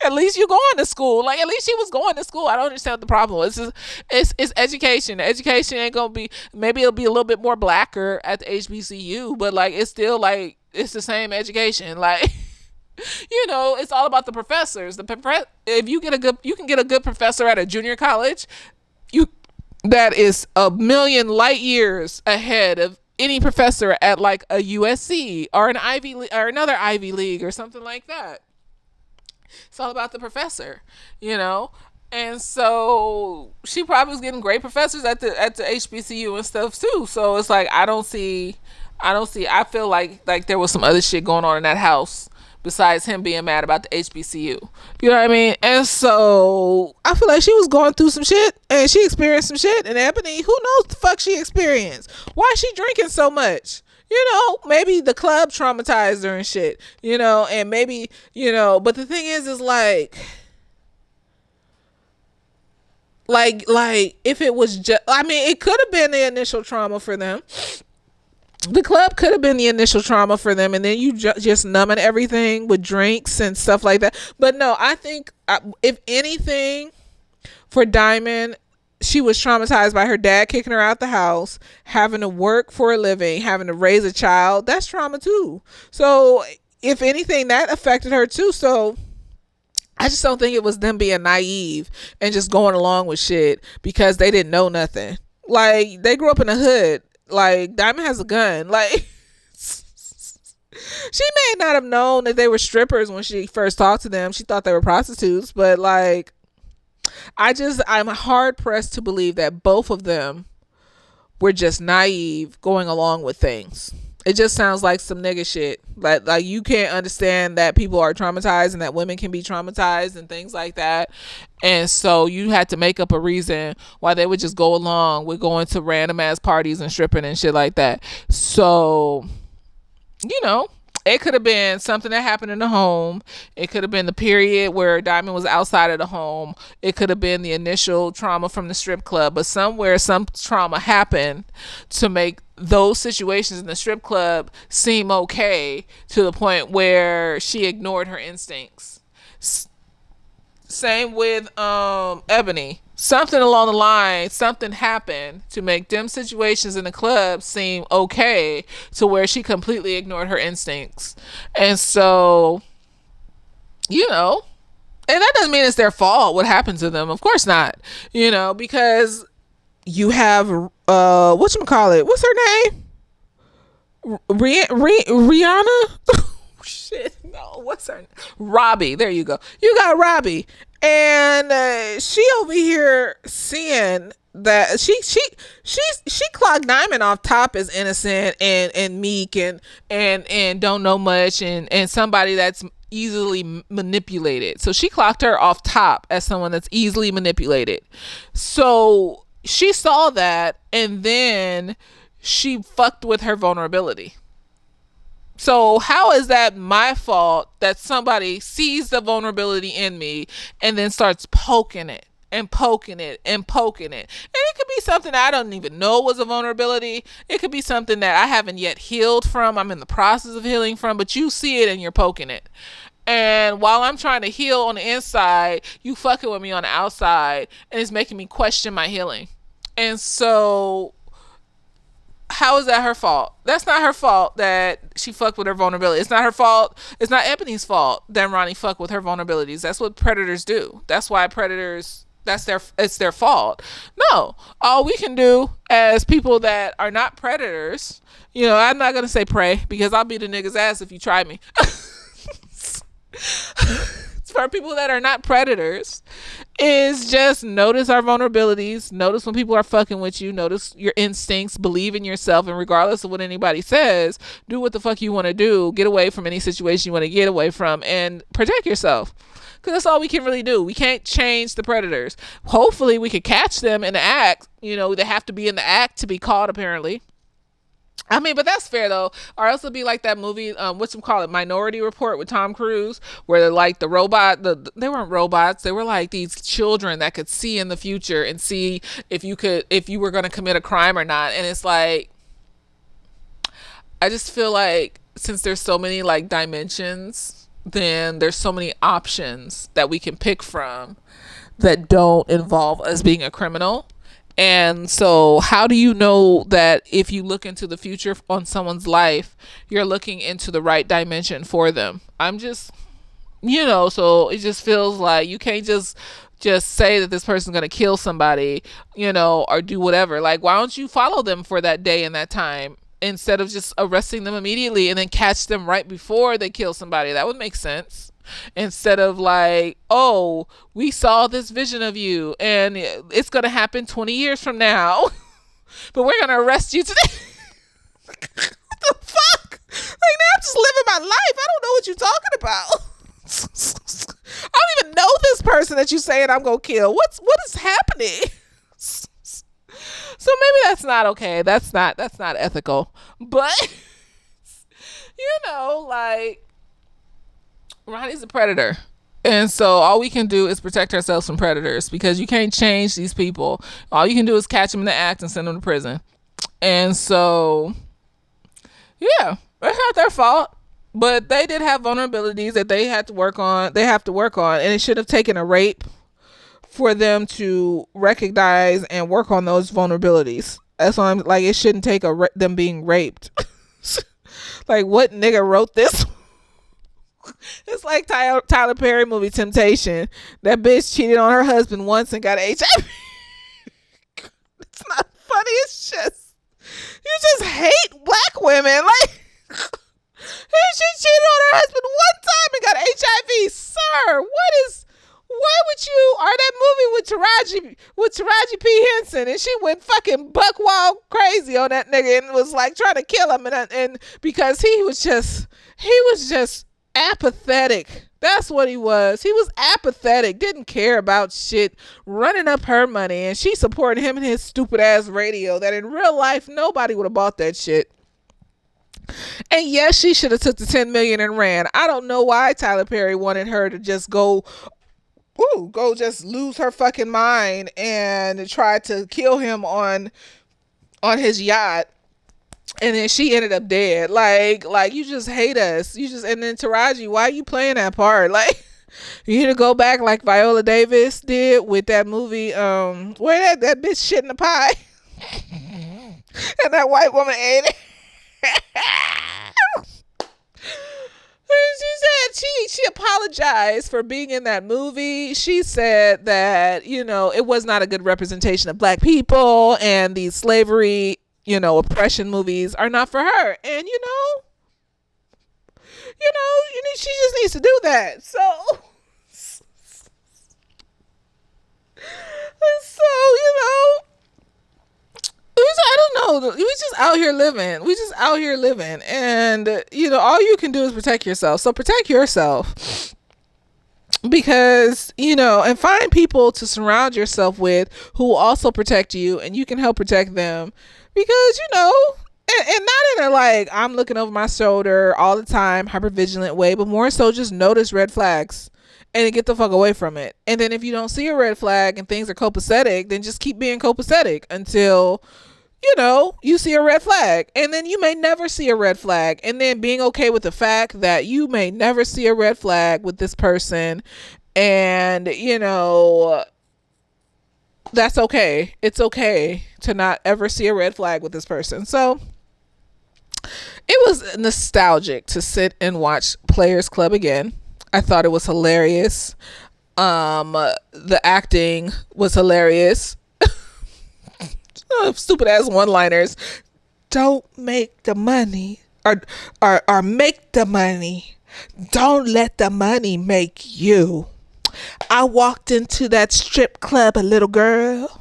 at least you going to school. Like, at least she was going to school. I don't understand what the problem was. It's education. Education ain't gonna be, maybe it'll be a little bit more blacker at the HBCU, but like, it's still like, it's the same education. Like, it's all about the professors. If you can get a good professor at a junior college, that is a million light years ahead of any professor at like a USC or an Ivy or another Ivy League or something like that. It's all about the professor, And so she probably was getting great professors at the HBCU and stuff too. So it's like I feel like there was some other shit going on in that house besides him being mad about the HBCU. You know what I mean? And so I feel like she was going through some shit and she experienced some shit. And Ebony, who knows the fuck she experienced? Why is she drinking so much? Maybe the club traumatized her and shit. And maybe, but the thing is like if it was just, I mean, it could have been the initial trauma for them. The club could have been the initial trauma for them, and then you just numbing everything with drinks and stuff like that. But no, I think if anything, for Diamond, she was traumatized by her dad kicking her out the house, having to work for a living, having to raise a child. That's trauma too. So if anything, that affected her too. So I just don't think it was them being naive and just going along with shit because they didn't know nothing. Like, they grew up in the hood. Like, Diamond has a gun. Like, she may not have known that they were strippers when she first talked to them. She thought they were prostitutes. But, like, I'm hard pressed to believe that both of them were just naive going along with things. It just sounds like some nigga shit. Like you can't understand that people are traumatized and that women can be traumatized and things like that. And so you had to make up a reason why they would just go along with going to random ass parties and stripping and shit like that. So, it could have been something that happened in the home. It could have been the period where Diamond was outside of the home. It could have been the initial trauma from the strip club. But somewhere, some trauma happened to make those situations in the strip club seem okay to the point where she ignored her instincts. Same with Ebony. Something along the line, something happened to make them situations in the club seem okay to where she completely ignored her instincts. And so, and that doesn't mean it's their fault what happened to them. Of course not. Because you have whatchamacallit? What's her name? Rihanna? Shit, no, what's her name? Robbie. There you go. You got Robbie, and she over here seeing that she clocked Diamond off top as innocent and meek and don't know much and somebody that's easily manipulated. So she clocked her off top as someone that's easily manipulated. So she saw that, and then she fucked with her vulnerability. So how is that my fault that somebody sees the vulnerability in me and then starts poking it and poking it and poking it? And it could be something I don't even know was a vulnerability. It could be something that I haven't yet healed from. I'm in the process of healing from, but you see it and you're poking it. And while I'm trying to heal on the inside, you fucking with me on the outside, and it's making me question my healing. And so how is that her fault? That's not her fault that she fucked with her vulnerability. It's not her fault. It's not Ebony's fault that Ronnie fucked with her vulnerabilities. That's what predators do. That's why predators, it's their fault. No, all we can do as people that are not predators, I'm not going to say prey because I'll beat a nigga's ass if you try me. For people that are not predators, is just notice our vulnerabilities, notice when people are fucking with you, notice your instincts, believe in yourself, and regardless of what anybody says, do what the fuck you want to do, get away from any situation you want to get away from, and protect yourself. Because that's all we can really do. We can't change the predators. Hopefully we could catch them in the act. They have to be in the act to be caught, apparently. I mean, but that's fair though. Or else it'd be like that movie, Minority Report with Tom Cruise, where they're like the robot. They weren't robots. They were like these children that could see in the future and see if you were going to commit a crime or not. And it's like, I just feel like since there's so many like dimensions, then there's so many options that we can pick from that don't involve us being a criminal. And so how do you know that if you look into the future on someone's life, you're looking into the right dimension for them? I'm just, so it just feels like you can't just say that this person's going to kill somebody, or do whatever. Like, why don't you follow them for that day and that time instead of just arresting them immediately and then catch them right before they kill somebody. That would make sense. Instead of like, oh, we saw this vision of you and it's going to happen 20 years from now, but we're going to arrest you today. What the fuck? Like, now I'm just living my life. I don't know what you're talking about. I don't even know this person that you saying I'm going to kill. What is happening? So maybe that's not okay. That's not ethical. But like, Ronnie's a predator. And so all we can do is protect ourselves from predators, because you can't change these people. All you can do is catch them in the act and send them to prison. And so, yeah, it's not their fault. But they did have vulnerabilities that they had to work on. They have to work on. And it should have taken a rape for them to recognize and work on those vulnerabilities. That's why I'm like, it shouldn't take them being raped. Like, what nigga wrote this? It's like Tyler Perry movie Temptation. That bitch cheated on her husband once and got HIV. It's not funny. It's just, you just hate black women. Like, she cheated on her husband one time and got HIV. Sir, why would you, or that movie with Taraji P. Henson, and she went fucking buck wild crazy on that nigga and was like trying to kill him, and because he was just apathetic. That's what he was. He was apathetic, didn't care about shit, running up her money, and she supported him in his stupid ass radio that in real life nobody would have bought that shit. And yes, she should have took the 10 million and ran. I don't know why Tyler Perry wanted her to just go just lose her fucking mind and try to kill him on his yacht. And then she ended up dead. Like you just hate us. And then Taraji, why are you playing that part? Like, you need to go back like Viola Davis did with that movie, where that bitch shit in the pie. And that white woman ate it. She said she apologized for being in that movie. She said that, it was not a good representation of black people, and these slavery, oppression movies are not for her. And she just needs to do that. So I don't know. We just out here living. And, all you can do is protect yourself. So protect yourself. Because, and find people to surround yourself with who will also protect you, and you can help protect them. Because, and not in a like, I'm looking over my shoulder all the time, hypervigilant way, but more so just notice red flags and get the fuck away from it. And then if you don't see a red flag and things are copacetic, then just keep being copacetic until, you see a red flag. And then you may never see a red flag. And then being okay with the fact that you may never see a red flag with this person. And, that's okay. It's okay to not ever see a red flag with this person. So it was nostalgic to sit and watch Players Club again. I thought it was hilarious. The acting was hilarious. Stupid ass one-liners. Don't make the money, or make the money. Don't let the money make you. I walked into that strip club a little girl,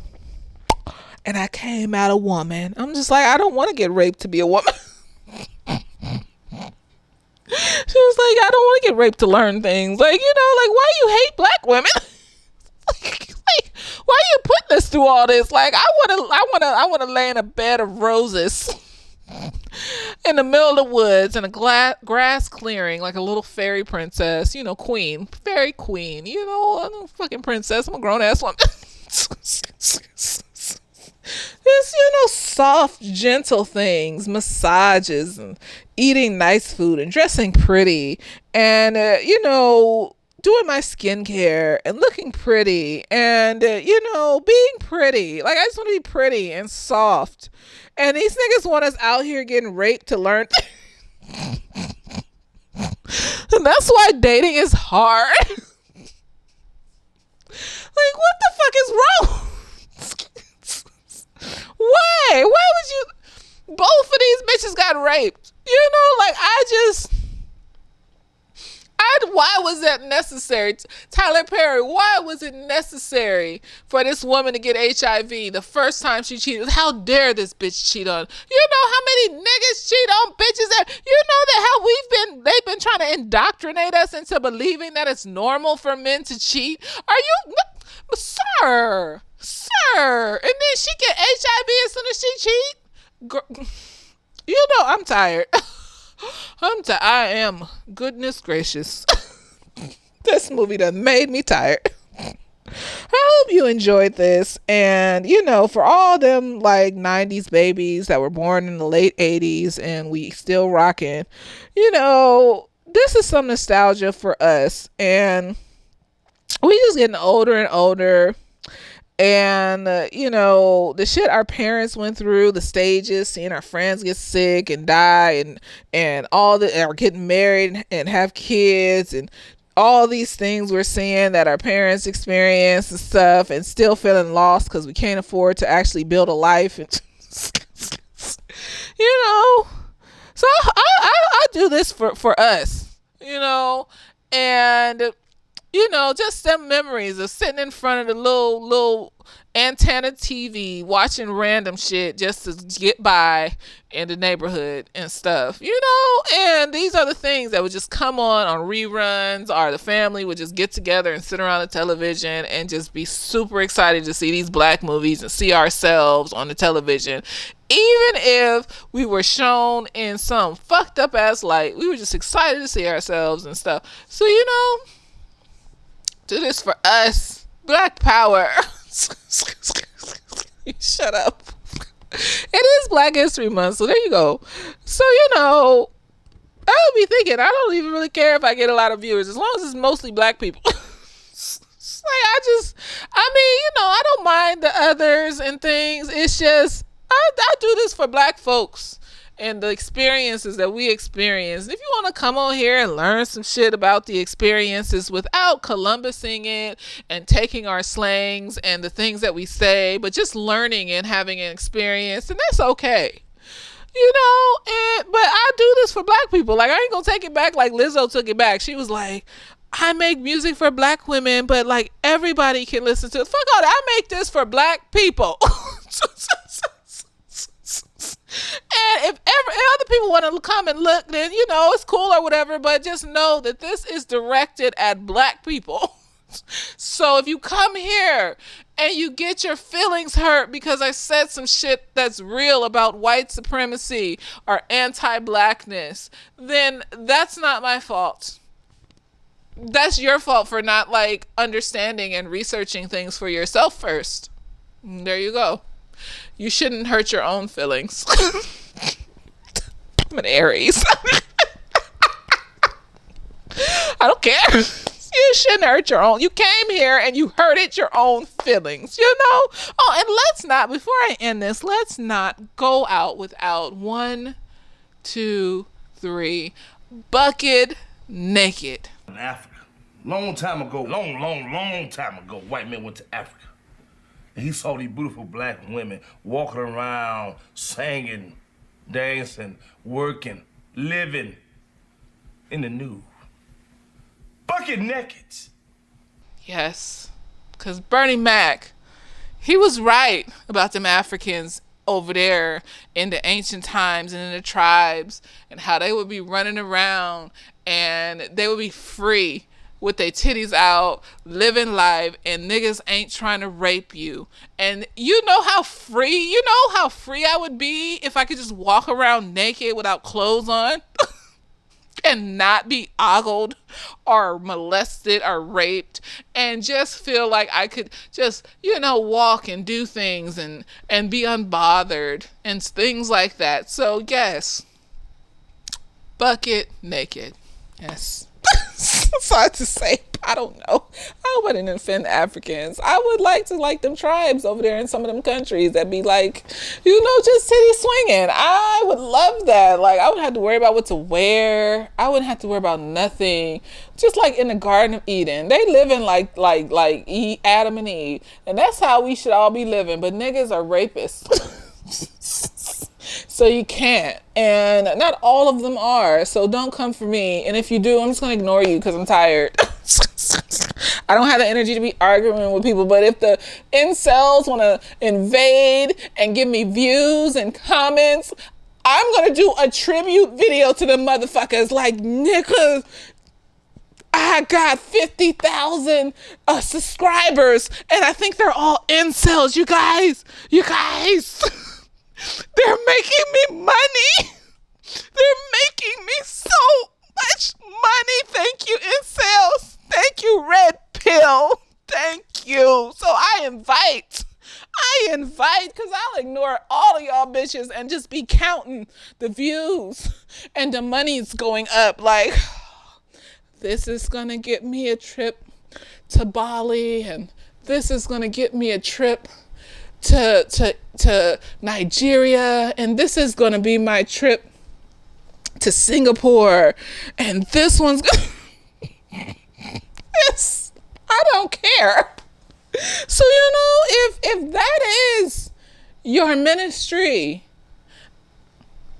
and I came out a woman. I'm just like, I don't want to get raped to be a woman. She was like, I don't want to get raped to learn things. Like, why you hate black women? like, why are you putting us through all this? Like, I want to lay in a bed of roses in the middle of the woods in a grass clearing, like a little fairy princess, fairy queen, I'm a fucking princess. I'm a grown ass woman. Just, soft, gentle things, massages, and eating nice food, and dressing pretty, and, doing my skincare, and looking pretty, and, being pretty. Like, I just want to be pretty and soft. And these niggas want us out here getting raped to learn. And that's why dating is hard. Like, what the fuck is wrong? Why would you? Both of these bitches got raped. You know, like why was that necessary? Tyler Perry, why was it necessary for this woman to get HIV the first time she cheated? How dare this bitch cheat on? You know how many niggas cheat on bitches? You know that how they've been trying to indoctrinate us into believing that it's normal for men to cheat. Are you, sir? And then she get HIV as soon as she cheat? You know, I'm tired. I am. Goodness gracious. This movie done made me tired. I hope you enjoyed this. And, you know, for all them like 90s babies that were born in the late 80s and we still rocking, you know, this is some nostalgia for us. And we just getting older and older. And, you know, the shit our parents went through, the stages, seeing our friends get sick and die and are getting married and have kids and all these things we're seeing that our parents experience and stuff, and still feeling lost because we can't afford to actually build a life. And you know, so I do this for us, you know, and you know, just some memories of sitting in front of the little antenna TV watching random shit just to get by in the neighborhood and stuff, you know. And these are the things that would just come on reruns, or the family would just get together and sit around the television and just be super excited to see these black movies and see ourselves on the television. Even if we were shown in some fucked up ass light, we were just excited to see ourselves and stuff. So, you know, do this for us. Black power. Shut up. It is Black History Month, so there you go. So, you know, I would be thinking, I don't even really care if I get a lot of viewers, as long as it's mostly black people. I mean, you know, I don't mind the others and things. It's just, I do this for black folks and the experiences that we experience. If you want to come on here and learn some shit about the experiences without Columbusing it and taking our slangs and the things that we say, but just learning and having an experience, then that's okay. You know, but I do this for black people. Like, I ain't gonna take it back like Lizzo took it back. She was like, I make music for black women, but like everybody can listen to it. Fuck all that. I make this for black people. And if other people want to come and look, then, you know, it's cool or whatever, but just know that this is directed at black people. So if you come here and you get your feelings hurt because I said some shit that's real about white supremacy or anti-blackness, then that's not my fault. That's your fault for not, like, understanding and researching things for yourself first. There you go. You shouldn't hurt your own feelings. I'm an Aries. I don't care. You shouldn't hurt your own. You came here and you hurted your own feelings, you know? Oh, and let's not, before I end this, let's not go out without 1, 2, 3, bucket naked. In Africa, long time ago, long time ago, white men went to Africa. And he saw these beautiful black women walking around, singing, dancing, working, living in the nude. Bucket naked. Yes, because Bernie Mac, he was right about them Africans over there in the ancient times and in the tribes, and how they would be running around and they would be free with their titties out, living life, and niggas ain't trying to rape you. And you know how free I would be if I could just walk around naked without clothes on and not be ogled or molested or raped, and just feel like I could just, you know, walk and do things and be unbothered and things like that. So yes, bucket naked. Yes. It's hard to say. I don't know. I wouldn't offend Africans. I would like to like them tribes over there in some of them countries that be like, you know, just titty swinging. I would love that. Like, I wouldn't have to worry about what to wear. I wouldn't have to worry about nothing. Just like in the Garden of Eden. They living like Adam and Eve. And that's how we should all be living. But niggas are rapists. So you can't. And not all of them are. So don't come for me. And if you do, I'm just going to ignore you because I'm tired. I don't have the energy to be arguing with people. But if the incels want to invade and give me views and comments, I'm going to do a tribute video to them motherfuckers. Like, niggas, I got 50,000 subscribers, and I think they're all incels. You guys, they're making me money. They're making me so much money. Thank you, incels. Thank you, Red Pill. Thank you. So I invite, because I'll ignore all of y'all bitches and just be counting the views and the money's going up. Like, this is gonna get me a trip to Bali, and this is gonna get me a trip to Nigeria, and this is gonna be my trip to Singapore, and this one's gonna yes, I don't care. So if that is your ministry,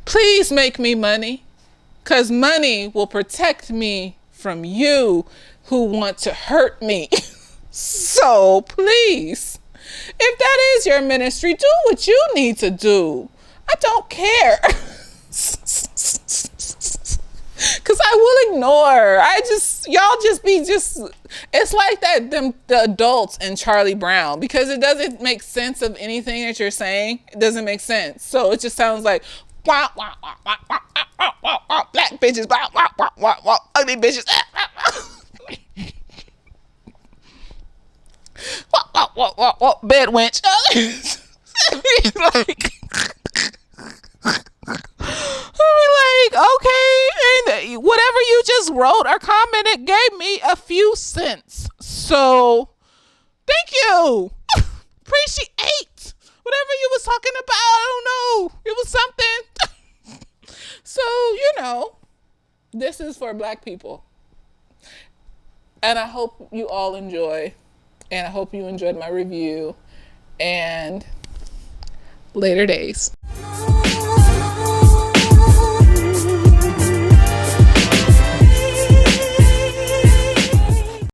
please make me money, because money will protect me from you who want to hurt me. So please, if that is your ministry, do what you need to do. I don't care. Cause I will ignore. Y'all just be it's like that, the adults in Charlie Brown, because it doesn't make sense of anything that you're saying. It doesn't make sense. So it just sounds like wah, wah, wah, wah, wah, wah, wah, wah, black bitches, wah, wah, wah, wah, wah, ugly bitches. Wah, wah, wah, wah, wah, bed wench. Okay, and whatever you just wrote or commented gave me a few cents. So, thank you. Appreciate whatever you was talking about. I don't know. It was something. So, this is for black people. And I hope you all enjoy. And I hope you enjoyed my review. And later days.